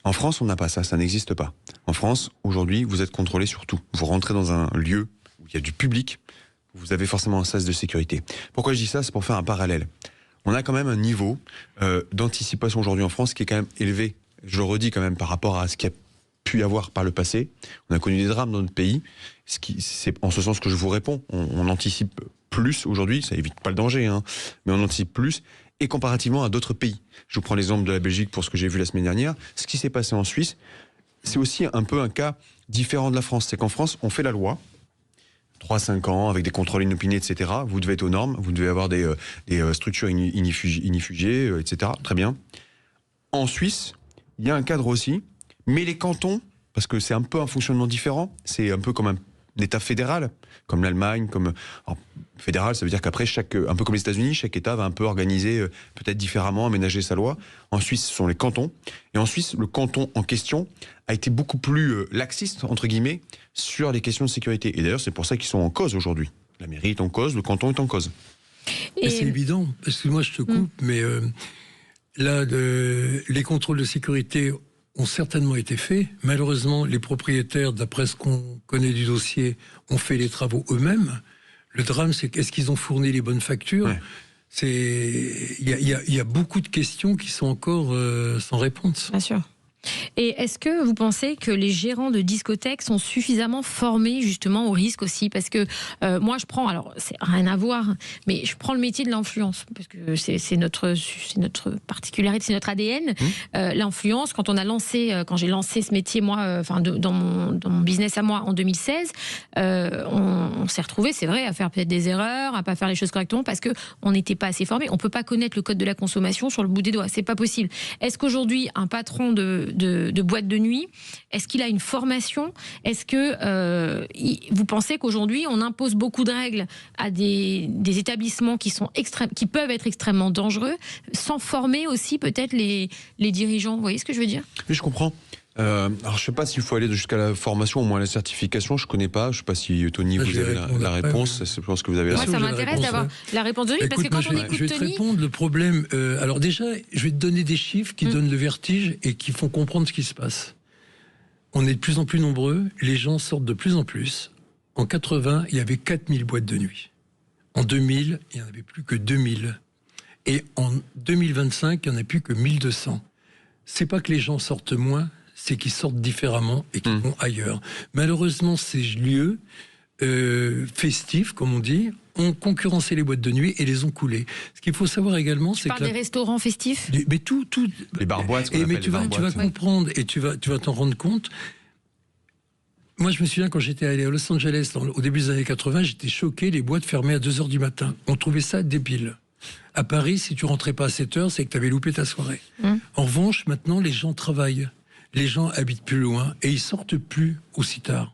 En France, on n'a pas ça, ça n'existe pas. En France, aujourd'hui, vous êtes contrôlé sur tout. Vous rentrez dans un lieu où il y a du public, vous avez forcément un sas de sécurité. Pourquoi je dis ça? C'est pour faire un parallèle. On a quand même un niveau d'anticipation aujourd'hui en France qui est quand même élevé. Je le redis quand même par rapport à ce qu'il y a pu y avoir par le passé. On a connu des drames dans notre pays. C'est en ce sens que je vous réponds. On anticipe plus aujourd'hui, ça évite pas le danger, mais on anticipe plus, et comparativement à d'autres pays. Je vous prends l'exemple de la Belgique pour ce que j'ai vu la semaine dernière. Ce qui s'est passé en Suisse, c'est aussi un peu un cas différent de la France. C'est qu'en France, on fait la loi, 3-5 ans, avec des contrôles inopinés, etc. Vous devez être aux normes, vous devez avoir des structures inifugées, etc. Très bien. En Suisse, il y a un cadre aussi, mais les cantons, parce que c'est un peu un fonctionnement différent, c'est un peu comme d'État fédéral, comme l'Allemagne, alors, fédéral, ça veut dire qu'après, un peu comme les États-Unis, chaque État va un peu organiser, peut-être différemment, aménager sa loi. En Suisse, ce sont les cantons. Et en Suisse, le canton en question a été beaucoup plus laxiste, entre guillemets, sur les questions de sécurité. Et d'ailleurs, c'est pour ça qu'ils sont en cause aujourd'hui. La mairie est en cause, le canton est en cause. Et c'est évident, excuse-moi, je te coupe, mais là, les contrôles de sécurité ont certainement été faits. Malheureusement, les propriétaires, d'après ce qu'on connaît du dossier, ont fait les travaux eux-mêmes. Le drame, c'est qu'est-ce qu'ils ont fourni les bonnes factures ? Il y a beaucoup de questions qui sont encore sans réponse. Bien sûr. Et est-ce que vous pensez que les gérants de discothèques sont suffisamment formés justement au risque aussi ? Parce que moi je prends, alors c'est rien à voir, mais je prends le métier de l'influence, parce que c'est notre particularité, c'est notre ADN. L'influence, quand j'ai lancé ce métier moi, dans mon business à moi en 2016, on s'est retrouvé, c'est vrai, à faire peut-être des erreurs, à pas faire les choses correctement, parce que on n'était pas assez formés. On peut pas connaître le code de la consommation sur le bout des doigts, c'est pas possible. Est-ce qu'aujourd'hui un patron de boîte de nuit, est-ce qu'il a une formation ? Est-ce que vous pensez qu'aujourd'hui on impose beaucoup de règles à des établissements qui peuvent être extrêmement dangereux, sans former aussi peut-être les dirigeants ? Vous voyez ce que je veux dire ? Oui, je comprends. Alors je sais pas s'il faut aller jusqu'à la formation, au moins la certification, je connais pas. Je sais pas si Tony, vous avez la réponse. Je pense que vous avez. Moi, ça m'intéresse d'avoir la réponse de lui. Écoute, parce que quand on écoute je vais te répondre. Le problème. Alors déjà, je vais te donner des chiffres qui donnent le vertige et qui font comprendre ce qui se passe. On est de plus en plus nombreux. Les gens sortent de plus en plus. En 80, il y avait 4000 boîtes de nuit. En 2000, il n'y en avait plus que 2000. Et en 2025, il n'y en a plus que 1200. C'est pas que les gens sortent moins, c'est qu'ils sortent différemment et qu'ils vont ailleurs. Malheureusement, ces lieux festifs, comme on dit, ont concurrencé les boîtes de nuit et les ont coulées. Ce qu'il faut savoir également, c'est que... Tu parles des restaurants festifs ? Mais tout... Les bar-boîtes, mais tu vas comprendre et tu vas t'en rendre compte. Moi, je me souviens, quand j'étais allé à Los Angeles, au début des années 80, j'étais choqué, les boîtes fermées à 2h du matin. On trouvait ça débile. À Paris, si tu rentrais pas à 7h, c'est que tu avais loupé ta soirée. En revanche, maintenant, les gens travaillent. Les gens habitent plus loin et ils sortent plus aussi tard.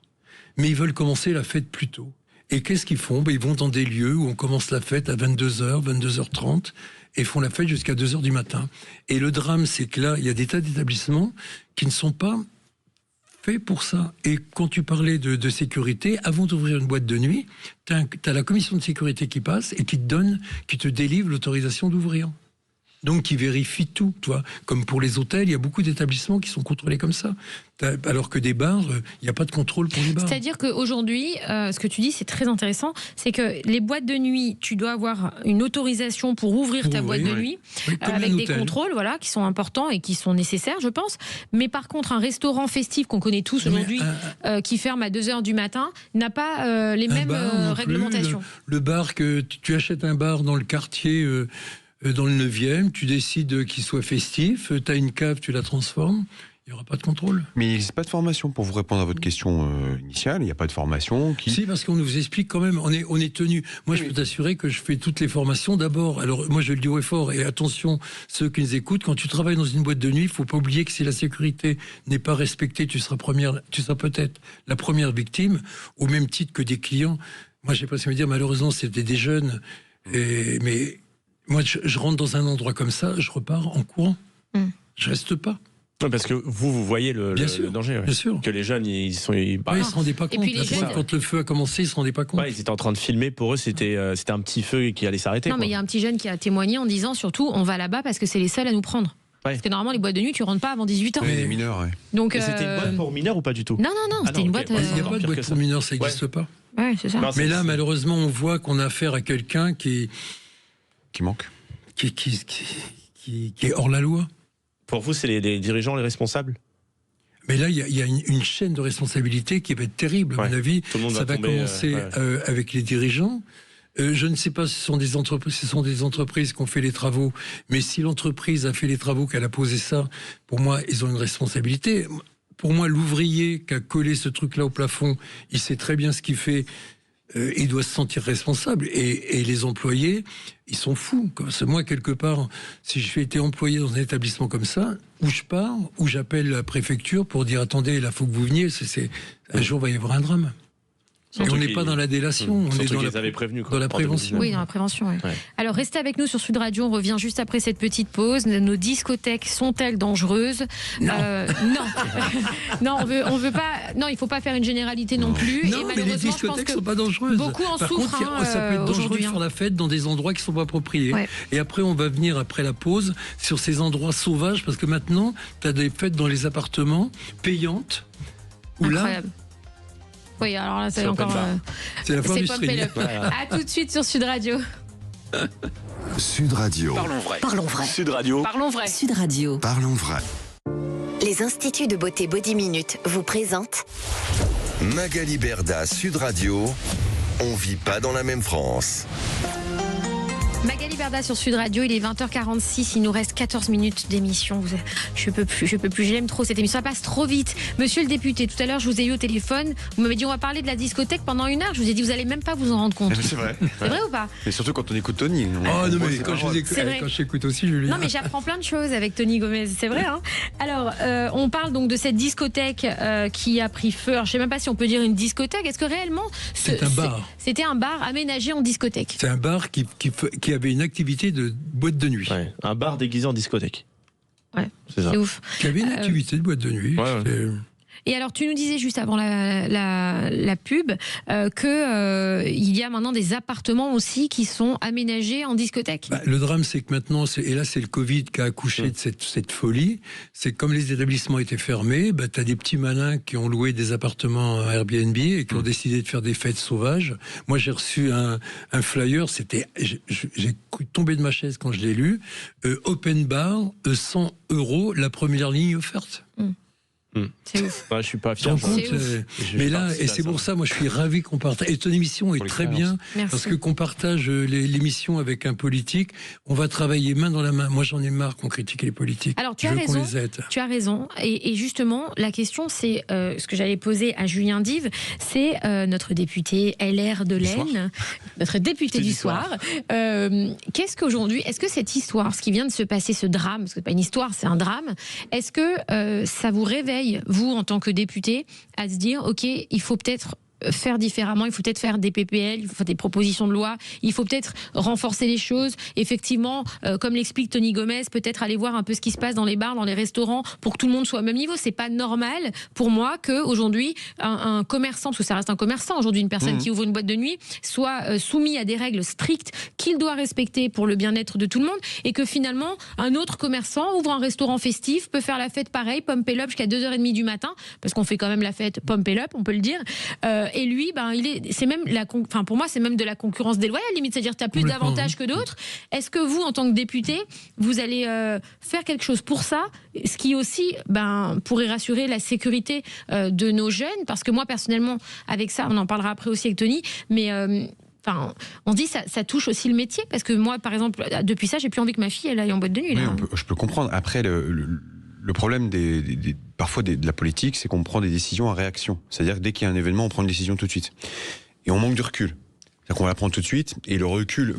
Mais ils veulent commencer la fête plus tôt. Et qu'est-ce qu'ils font ? Ils vont dans des lieux où on commence la fête à 22h, 22h30 et font la fête jusqu'à 2h du matin. Et le drame, c'est que là, il y a des tas d'établissements qui ne sont pas faits pour ça. Et quand tu parlais de sécurité, avant d'ouvrir une boîte de nuit, t'as la commission de sécurité qui passe et qui te délivre l'autorisation d'ouvrir. Donc qui vérifie tout, toi. Comme pour les hôtels, il y a beaucoup d'établissements qui sont contrôlés comme ça. Alors que des bars, il n'y a pas de contrôle pour les bars. C'est-à-dire qu'aujourd'hui, ce que tu dis, c'est très intéressant, c'est que les boîtes de nuit, tu dois avoir une autorisation pour ouvrir ta boîte de nuit, avec des contrôles qui sont importants et qui sont nécessaires, je pense. Mais par contre, un restaurant festif qu'on connaît tous aujourd'hui, qui ferme à 2h du matin, n'a pas les mêmes réglementations. Le bar, tu achètes un bar dans le quartier... dans le 9e, tu décides qu'il soit festif, tu as une cave, tu la transformes, il n'y aura pas de contrôle. Mais il n'existe pas de formation pour vous répondre à votre question initiale, il n'y a pas de formation qui... Si, parce qu'on nous explique quand même, on est tenu. Moi, je peux t'assurer que je fais toutes les formations d'abord. Alors, moi, je le dis haut et fort, et attention, ceux qui nous écoutent, quand tu travailles dans une boîte de nuit, il ne faut pas oublier que si la sécurité n'est pas respectée, tu seras peut-être la première victime, au même titre que des clients. Moi, je ne sais pas si on veut dire, malheureusement, c'était des jeunes, mais... Moi, je rentre dans un endroit comme ça, je repars en courant. Je reste pas. Ouais, parce que vous voyez le danger. Bien sûr. Que les jeunes, ils se rendaient pas compte. Quand le feu a commencé, ils se rendaient pas compte. Ils étaient en train de filmer. Pour eux, c'était un petit feu qui allait s'arrêter. Non, mais il y a un petit jeune qui a témoigné en disant surtout, on va là-bas parce que c'est les seuls à nous prendre. Parce que normalement, les boîtes de nuit, tu rentres pas avant 18 ans. Oui, les mineurs, Donc, c'était une boîte pour mineurs ou pas du tout ? Non, c'était une boîte... Il n'y a pas de boîte pour mineurs, ça n'existe pas. Ouais, c'est ça. Non, mais là, malheureusement, on voit qu'on a affaire à quelqu'un qui manque. Qui est hors la loi. Pour vous, c'est les dirigeants, les responsables ? Mais là, il y a une chaîne de responsabilité qui va être terrible, à mon avis. Ça va commencer avec les dirigeants. Je ne sais pas si ce sont des entreprises qui ont fait les travaux, mais si l'entreprise a fait les travaux, qu'elle a posé ça, pour moi, ils ont une responsabilité. Pour moi, l'ouvrier qui a collé ce truc-là au plafond, il sait très bien ce qu'il fait. Il doit se sentir responsable. Et les employés, ils sont fous. Moi, quelque part, si j'ai été employé dans un établissement comme ça, où je pars, où j'appelle la préfecture pour dire « Attendez, là, il faut que vous veniez. Un jour, il va y avoir un drame. » Et on n'est pas dans la délation, on est dans la prévention. Oui, dans la prévention. Ouais. Ouais. Alors restez avec nous sur Sud Radio, on revient juste après cette petite pause. Nos discothèques sont-elles dangereuses? Non. Non, on veut pas. Non, il faut pas faire une généralité non plus. Non, mais les discothèques sont pas dangereuses. Beaucoup en souffrent. Par contre, ça peut être dangereux de faire la fête dans des endroits qui sont pas appropriés. Ouais. Et après, on va venir après la pause sur ces endroits sauvages, parce que maintenant, tu as des fêtes dans les appartements payantes. Incroyable. Oui, alors là, c'est encore. C'est la fin du streaming. À tout de suite sur Sud Radio. Sud Radio. Parlons vrai. Parlons vrai. Sud Radio. Parlons vrai. Sud Radio. Parlons vrai. Les instituts de beauté Body Minute vous présentent Magali Berda, Sud Radio. On vit pas dans la même France. Magali Berda sur Sud Radio, il est 20h46, il nous reste 14 minutes d'émission. Je peux plus, j'aime trop cette émission, ça passe trop vite. Monsieur le député, tout à l'heure je vous ai eu au téléphone, vous m'avez dit on va parler de la discothèque pendant 1 heure, je vous ai dit vous allez même pas vous en rendre compte. C'est vrai. C'est vrai ou pas? Et surtout quand on écoute Tony. Oh non mais quand j'écoute aussi Julie. Non mais j'apprends plein de choses avec Tony Gomez, c'est vrai hein. Alors on parle donc de cette discothèque qui a pris feu. Alors, je sais même pas si on peut dire une discothèque, est-ce que réellement c'est un bar? C'était un bar aménagé en discothèque. C'est un bar qui avait une activité de boîte de nuit. Ouais, un bar déguisé en discothèque. Ouais, c'est ouf. Qui avait une activité de boîte de nuit. Ouais. Et alors, tu nous disais juste avant la pub qu'il y a maintenant des appartements aussi qui sont aménagés en discothèque. Le drame, c'est que maintenant, et là, c'est le Covid qui a accouché de cette folie, c'est que comme les établissements étaient fermés, tu as des petits malins qui ont loué des appartements à Airbnb et qui ont décidé de faire des fêtes sauvages. Moi, j'ai reçu un flyer, j'ai tombé de ma chaise quand je l'ai lu, open bar, 100 €, la première ligne offerte. C'est ouf. Je suis pas fier. Mais là, et c'est pour ça, moi, je suis ravi qu'on partage. Et ton émission est très bien. Merci. Parce que qu'on partage l'émission avec un politique, on va travailler main dans la main. Moi, j'en ai marre qu'on critique les politiques. Alors, tu as raison. Tu as raison. Et justement, la question, c'est ce que j'allais poser à Julien Dive, c'est notre député LR de l'Aisne, notre député du soir. Qu'est-ce qu'aujourd'hui, est-ce que cette histoire, ce qui vient de se passer, ce drame, parce que c'est pas une histoire, c'est un drame, est-ce que ça vous réveille, vous, en tant que député, à se dire, OK, il faut peut-être faire différemment, il faut peut-être faire des PPL, il faut faire des propositions de loi, il faut peut-être renforcer les choses, effectivement, comme l'explique Tony Gomez, peut-être aller voir un peu ce qui se passe dans les bars, dans les restaurants, pour que tout le monde soit au même niveau. C'est pas normal pour moi qu'aujourd'hui, un commerçant, parce que ça reste un commerçant aujourd'hui, une personne qui ouvre une boîte de nuit, soit soumis à des règles strictes qu'il doit respecter pour le bien-être de tout le monde, et que finalement, un autre commerçant ouvre un restaurant festif, peut faire la fête pareil, pump it up jusqu'à 2h30 du matin, parce qu'on fait quand même la fête pump it up, on peut le dire, et lui, c'est même pour moi, c'est même de la concurrence déloyale, limite, c'est-à-dire que tu as plus d'avantages que d'autres. Est-ce que vous, en tant que député, vous allez faire quelque chose pour ça, ce qui aussi pourrait rassurer la sécurité de nos jeunes, parce que moi, personnellement, avec ça, on en parlera après aussi avec Tony, mais on dit ça touche aussi le métier, parce que moi, par exemple, depuis ça, j'ai plus envie que ma fille elle aille en boîte de nuit. Oui, je peux comprendre. Après, le problème parfois de la politique, c'est qu'on prend des décisions à réaction. C'est-à-dire que dès qu'il y a un événement, on prend une décision tout de suite. Et on manque de recul. C'est-à-dire qu'on la prend tout de suite, et le recul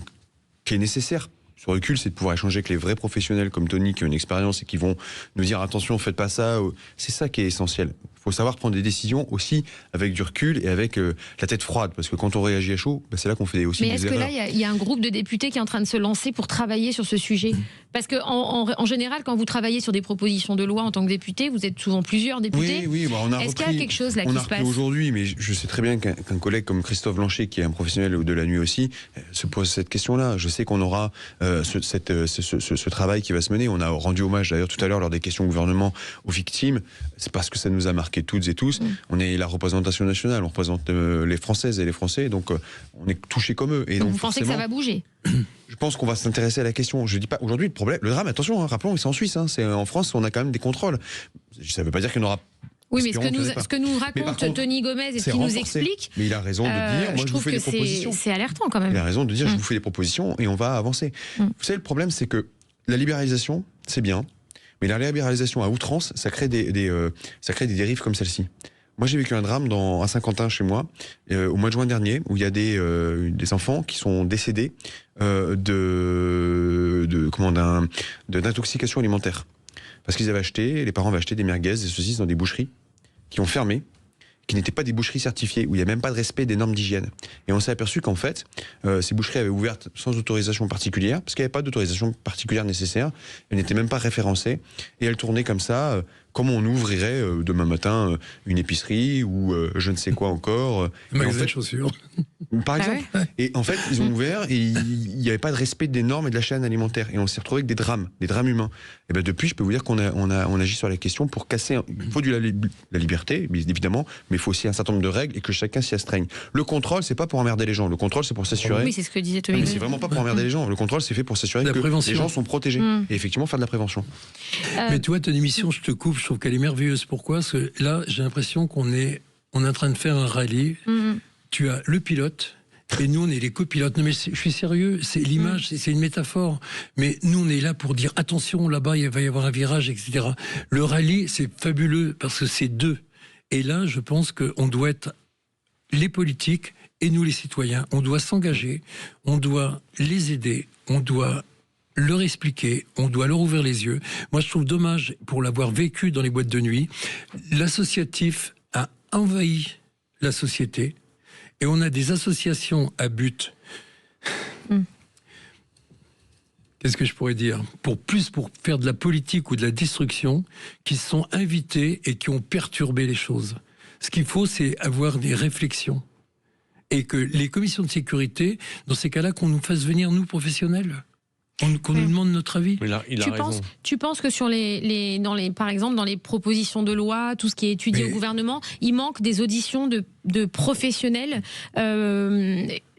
qui est nécessaire, ce recul, c'est de pouvoir échanger avec les vrais professionnels comme Tony, qui ont une expérience et qui vont nous dire attention, faites pas ça. C'est ça qui est essentiel. Il faut savoir prendre des décisions aussi avec du recul et avec la tête froide, parce que quand on réagit à chaud, c'est là qu'on fait aussi des erreurs. Mais est-ce que là, il y a un groupe de députés qui est en train de se lancer pour travailler sur ce sujet? Parce que en général, quand vous travaillez sur des propositions de loi en tant que député, vous êtes souvent plusieurs députés. Oui, on a Est-ce qu'il y a quelque chose là qui se passe aujourd'hui? Mais je sais très bien qu'un collègue comme Christophe Blanchet, qui est un professionnel de la nuit aussi, se pose cette question-là. Je sais qu'on aura ce travail qui va se mener. On a rendu hommage d'ailleurs tout à l'heure lors des questions au gouvernement aux victimes. C'est parce que ça nous a marqué toutes et tous. On est la représentation nationale, on représente les Françaises et les Français, donc on est touchés comme eux. Et donc vous pensez que ça va bouger? Je pense qu'on va s'intéresser à la question. Je dis pas aujourd'hui le drame. Attention, rappelons, c'est en Suisse. C'est en France, on a quand même des contrôles. Ça ne veut pas dire qu'il y en aura. Oui, mais ce que nous raconte Tony Gomez et ce qu'il nous explique. Mais il a raison de dire, moi je vous fais des propositions. C'est alertant quand même. Il a raison de dire, je vous fais des propositions et on va avancer. Vous savez, le problème, c'est que la libéralisation, c'est bien, mais la libéralisation à outrance, ça crée des dérives comme celle-ci. Moi, j'ai vécu un drame à Saint-Quentin, chez moi, au mois de juin dernier, où il y a des enfants qui sont décédés d'intoxication alimentaire. Parce qu'ils avaient les parents avaient acheté des merguez, des saucisses dans des boucheries qui ont fermé. qui n'étaient pas des boucheries certifiées, où il n'y a même pas de respect des normes d'hygiène. Et on s'est aperçu qu'en fait, ces boucheries avaient ouvert sans autorisation particulière, parce qu'il n'y avait pas d'autorisation particulière nécessaire, elles n'étaient même pas référencées, et elles tournaient comme ça, comme on ouvrirait demain matin une épicerie ou je ne sais quoi encore. Un magasin de chaussures. Par exemple. Ah ouais. Et en fait, ils ont ouvert et il n'y avait pas de respect des normes et de la chaîne alimentaire. Et on s'est retrouvé avec des drames humains. Et ben depuis, je peux vous dire qu'on agit sur la question pour casser. Il faut la liberté, évidemment, mais il faut aussi un certain nombre de règles et que chacun s'y astreigne. Le contrôle, c'est pas pour emmerder les gens. Le contrôle, c'est pour s'assurer. Oui, c'est ce que disait Tommy. Mais c'est vraiment pas pour emmerder les gens. Le contrôle, c'est fait pour s'assurer que les gens sont protégés. Et effectivement, faire de la prévention. Mais tu vois, ton émission, je te coupe, je trouve qu'elle est merveilleuse. Pourquoi ? Parce que là, j'ai l'impression qu'on est en train de faire un rallye. Tu as le pilote. Et nous, on est les copilotes. Non, mais je suis sérieux, c'est l'image, c'est une métaphore. Mais nous, on est là pour dire, attention, là-bas, il va y avoir un virage, etc. Le rallye, c'est fabuleux parce que c'est deux. Et là, je pense qu'on doit être les politiques et nous, les citoyens. On doit s'engager, on doit les aider, on doit leur expliquer, on doit leur ouvrir les yeux. Moi, je trouve dommage, pour l'avoir vécu dans les boîtes de nuit, l'associatif a envahi la société et on a des associations à but. Qu'est-ce que je pourrais dire ? Pour faire de la politique ou de la destruction, qui sont invités et qui ont perturbé les choses. Ce qu'il faut, c'est avoir des réflexions. Et que les commissions de sécurité, dans ces cas-là, qu'on nous fasse venir, nous, professionnels. Qu'on nous demande notre avis. Tu penses que sur par exemple, dans les propositions de loi, tout ce qui est étudié au gouvernement, il manque des auditions de professionnels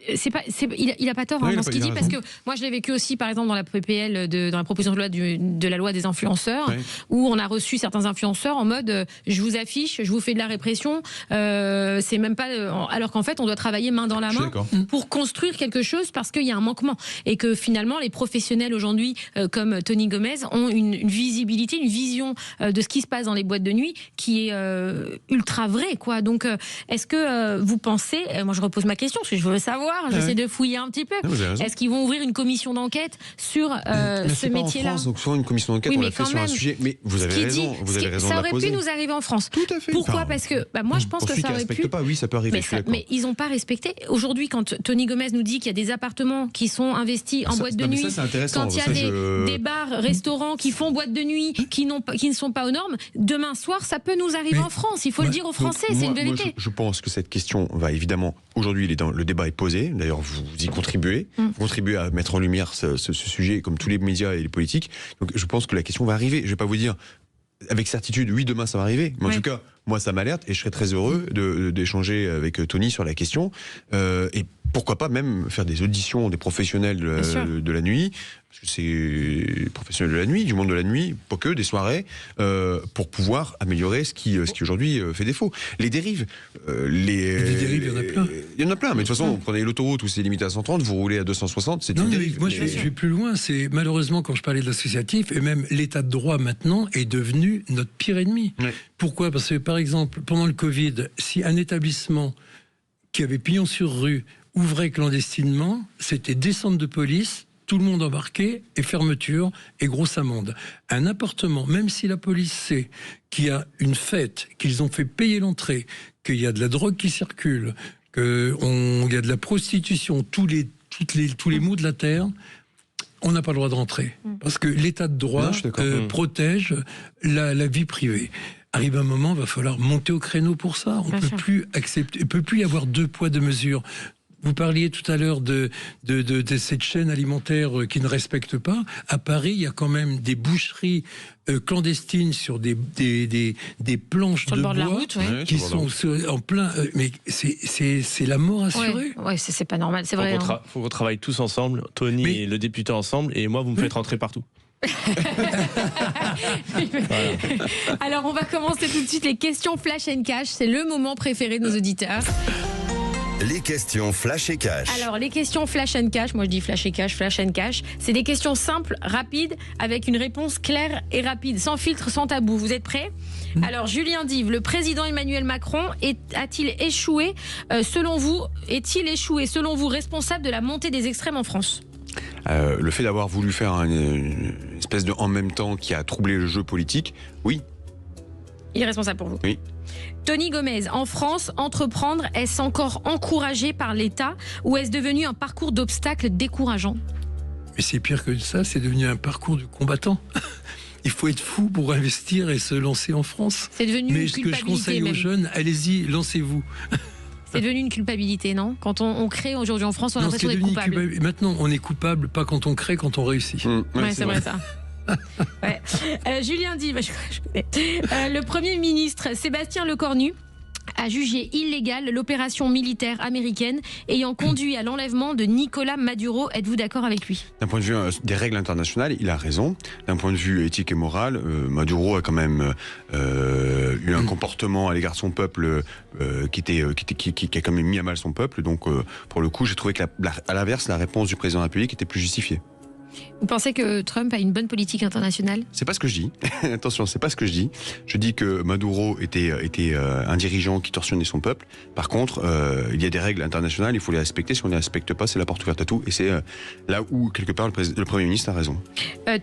il a pas tort dans ce qu'il dit, parce que moi je l'ai vécu aussi par exemple dans la PPL dans la proposition de loi de la loi des influenceurs, où on a reçu certains influenceurs en mode je vous affiche, je vous fais de la répression, c'est même pas alors qu'en fait on doit travailler main dans la main pour construire quelque chose, parce qu'il y a un manquement et que finalement les professionnels aujourd'hui comme Tony Gomez ont une visibilité, une vision de ce qui se passe dans les boîtes de nuit qui est ultra vraie, quoi. Donc est-ce que vous pensez, moi je repose ma question parce que je veux savoir, j'essaie de fouiller un petit peu. Est-ce qu'ils vont ouvrir une commission d'enquête sur ce métier-là ? Donc souvent une commission d'enquête, on l'a fait sur un sujet. Mais vous avez raison, ça aurait pu nous arriver en France. Tout à fait. Pourquoi ? Parce que moi je pense que ça aurait pu. Oui, ça peut arriver. Mais ils n'ont pas respecté. Aujourd'hui, quand Tony Gomez nous dit qu'il y a des appartements qui sont investis en boîte de nuit, quand il y a des bars, restaurants qui font boîte de nuit, qui ne sont pas aux normes, demain soir, ça peut nous arriver en France. Il faut le dire aux Français, c'est une vérité. Je pense que cette question va évidemment. Aujourd'hui, le débat est posé. D'ailleurs, vous y contribuez. Vous contribuez à mettre en lumière ce sujet, comme tous les médias et les politiques. Donc, je pense que la question va arriver. Je ne vais pas vous dire avec certitude, oui, demain ça va arriver. Mais en tout cas, moi, ça m'alerte et je serais très heureux d'échanger avec Tony sur la question. Et pourquoi pas même faire des auditions des professionnels de la nuit, parce que c'est professionnels de la nuit, du monde de la nuit, pas que, des soirées, pour pouvoir améliorer ce qui aujourd'hui fait défaut. Les dérives. Des dérives, il y en a plein. Il y en a plein, mais de toute façon, vous prenez l'autoroute où c'est limité à 130, vous roulez à 260, c'est une dérive. Moi, je vais plus loin. C'est malheureusement, quand je parlais de l'associatif, et même l'état de droit maintenant est devenu notre pire ennemi. Pourquoi ? Parce que, par exemple, pendant le Covid, si un établissement qui avait pignon sur rue ouvrait clandestinement, c'était descente de police, tout le monde embarqué et fermeture et grosse amende. Un appartement, même si la police sait qu'il y a une fête, qu'ils ont fait payer l'entrée, qu'il y a de la drogue qui circule, qu'il y a de la prostitution, tous les maux de la terre, on n'a pas le droit de rentrer. Parce que l'état de droit protège la vie privée. Arrive un moment, il va falloir monter au créneau pour ça. On ne peut plus accepter, il ne peut plus y avoir deux poids, deux mesures. Vous parliez tout à l'heure de cette chaîne alimentaire qui ne respecte pas. À Paris, il y a quand même des boucheries clandestines sur des planches de bois qui sont en plein. Mais c'est la mort assurée. Ouais, c'est pas normal, c'est vrai. Faut qu'on travaille tous ensemble, Tony et le député ensemble, et moi, vous me faites rentrer partout. Alors, on va commencer tout de suite les questions Flash and Cash. C'est le moment préféré de nos auditeurs. Les questions Flash et Cash. Alors, les questions Flash and Cash, moi je dis Flash et Cash, Flash and Cash, c'est des questions simples, rapides, avec une réponse claire et rapide, sans filtre, sans tabou. Vous êtes prêts ? Alors, Julien Dive, le président Emmanuel Macron a-t-il échoué, selon vous, responsable de la montée des extrêmes en France ? Le fait d'avoir voulu faire une espèce de en même temps qui a troublé le jeu politique, oui. Il est responsable pour vous ? Oui. Tony Gomez, en France, entreprendre, est-ce encore encouragé par l'État ou est-ce devenu un parcours d'obstacles décourageant ? Mais c'est pire que ça, c'est devenu un parcours de combattant. Il faut être fou pour investir et se lancer en France. C'est devenu une culpabilité. Mais ce que je conseille aux jeunes, allez-y, lancez-vous. C'est devenu une culpabilité, non ? Quand on crée aujourd'hui en France, on a l'impression d'être coupable. Maintenant, on est coupable, pas quand on crée, quand on réussit. Ouais, c'est vrai ça. Ouais. Julien dit, je connais. Le Premier ministre Sébastien Lecornu a jugé illégale l'opération militaire américaine ayant conduit à l'enlèvement de Nicolás Maduro. Êtes-vous d'accord avec lui ? D'un point de vue des règles internationales, il a raison. D'un point de vue éthique et moral, Maduro a quand même eu un comportement à l'égard de son peuple qui a quand même mis à mal son peuple. Donc, pour le coup, j'ai trouvé que à l'inverse, la réponse du président de la République était plus justifiée. Vous pensez que Trump a une bonne politique internationale ? C'est pas ce que je dis. Attention, c'est pas ce que je dis. Je dis que Maduro était un dirigeant qui torsionnait son peuple. Par contre, il y a des règles internationales, il faut les respecter. Si on ne les respecte pas, c'est la porte ouverte à tout. Et c'est là où, quelque part, le Premier ministre a raison.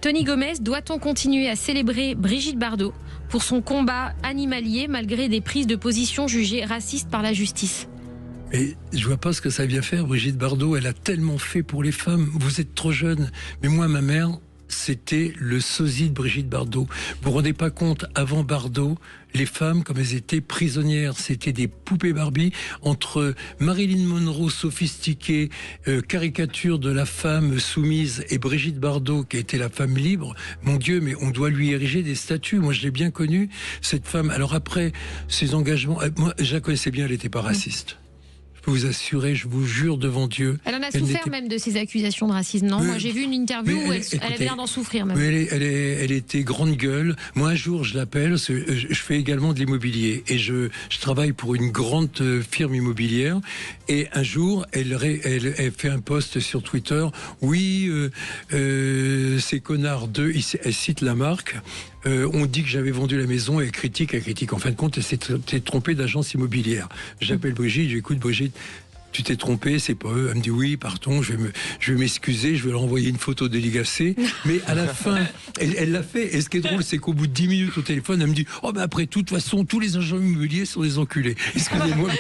Tony Gomez, doit-on continuer à célébrer Brigitte Bardot pour son combat animalier malgré des prises de position jugées racistes par la justice ? Et je vois pas ce que ça vient faire. Brigitte Bardot, elle a tellement fait pour les femmes. Vous êtes trop jeune. Mais moi, ma mère, c'était le sosie de Brigitte Bardot. Vous vous rendez pas compte, avant Bardot, les femmes, comme elles étaient prisonnières, c'était des poupées Barbie. Entre Marilyn Monroe sophistiquée, caricature de la femme soumise, et Brigitte Bardot, qui a été la femme libre, mon Dieu, mais on doit lui ériger des statues. Moi, je l'ai bien connue, cette femme. Alors après, ses engagements, moi, je la connaissais bien, elle n'était pas raciste. Je peux vous assurer, je vous jure devant Dieu. Elle en a souffert même de ces accusations de racisme, non ? Moi, j'ai vu une interview où elle avait l'air d'en souffrir même. Elle était grande gueule. Moi, un jour, je l'appelle, je fais également de l'immobilier et je travaille pour une grande firme immobilière. Et un jour, elle fait un post sur Twitter. Oui, ces connards d'eux, elle cite la marque. On dit que j'avais vendu la maison et elle critique. En fin de compte, elle s'est trompée d'agence immobilière. J'appelle Brigitte, j'écoute Brigitte. Tu t'es trompé, c'est pas eux. Elle me dit oui, pardon, je vais m'excuser, je vais leur envoyer une photo dédicacée. Mais à la fin, elle l'a fait. Et ce qui est drôle, c'est qu'au bout de 10 minutes au téléphone, elle me dit oh ben après, de toute façon, tous les agents immobiliers sont des enculés. Excusez-moi.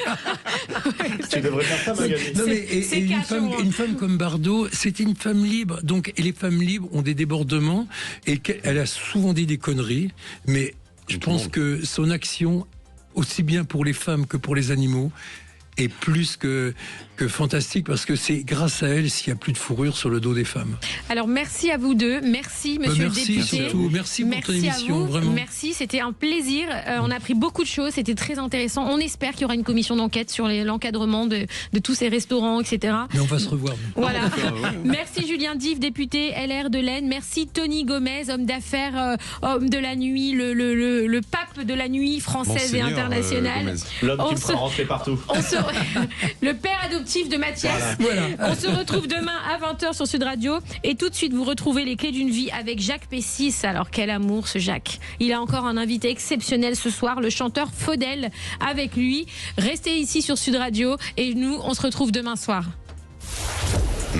Tu devrais faire ça, Magali. Non, mais une femme comme Bardot, c'était une femme libre. Donc, et les femmes libres ont des débordements. Et elle a souvent dit des conneries. Mais je pense que son action, aussi bien pour les femmes que pour les animaux, est plus que fantastique, parce que c'est grâce à elle s'il n'y a plus de fourrure sur le dos des femmes. Alors merci à vous deux, merci monsieur le député. Surtout. Merci pour ton émission, vraiment. Merci, c'était un plaisir. On a appris beaucoup de choses, c'était très intéressant. On espère qu'il y aura une commission d'enquête sur l'encadrement de tous ces restaurants, etc. Mais on va se revoir. Voilà. Merci Julien Dive, député LR de l'Aisne. Merci Tony Gomez, homme d'affaires, homme de la nuit, le pape de la nuit française et internationale. L'homme qui me fera rentrer partout. Le père adoptif de Mathias. Voilà. On se retrouve demain à 20h sur Sud Radio. Et tout de suite, vous retrouvez les clés d'une vie avec Jacques Pessis. Alors, quel amour ce Jacques. Il a encore un invité exceptionnel ce soir, le chanteur Faudel, avec lui. Restez ici sur Sud Radio. Et nous, on se retrouve demain soir.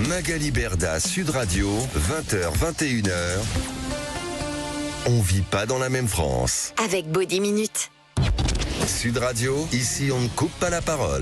Magali Berda, Sud Radio, 20h, 21h. On vit pas dans la même France. Avec Body Minute. Sud Radio, ici on ne coupe pas la parole.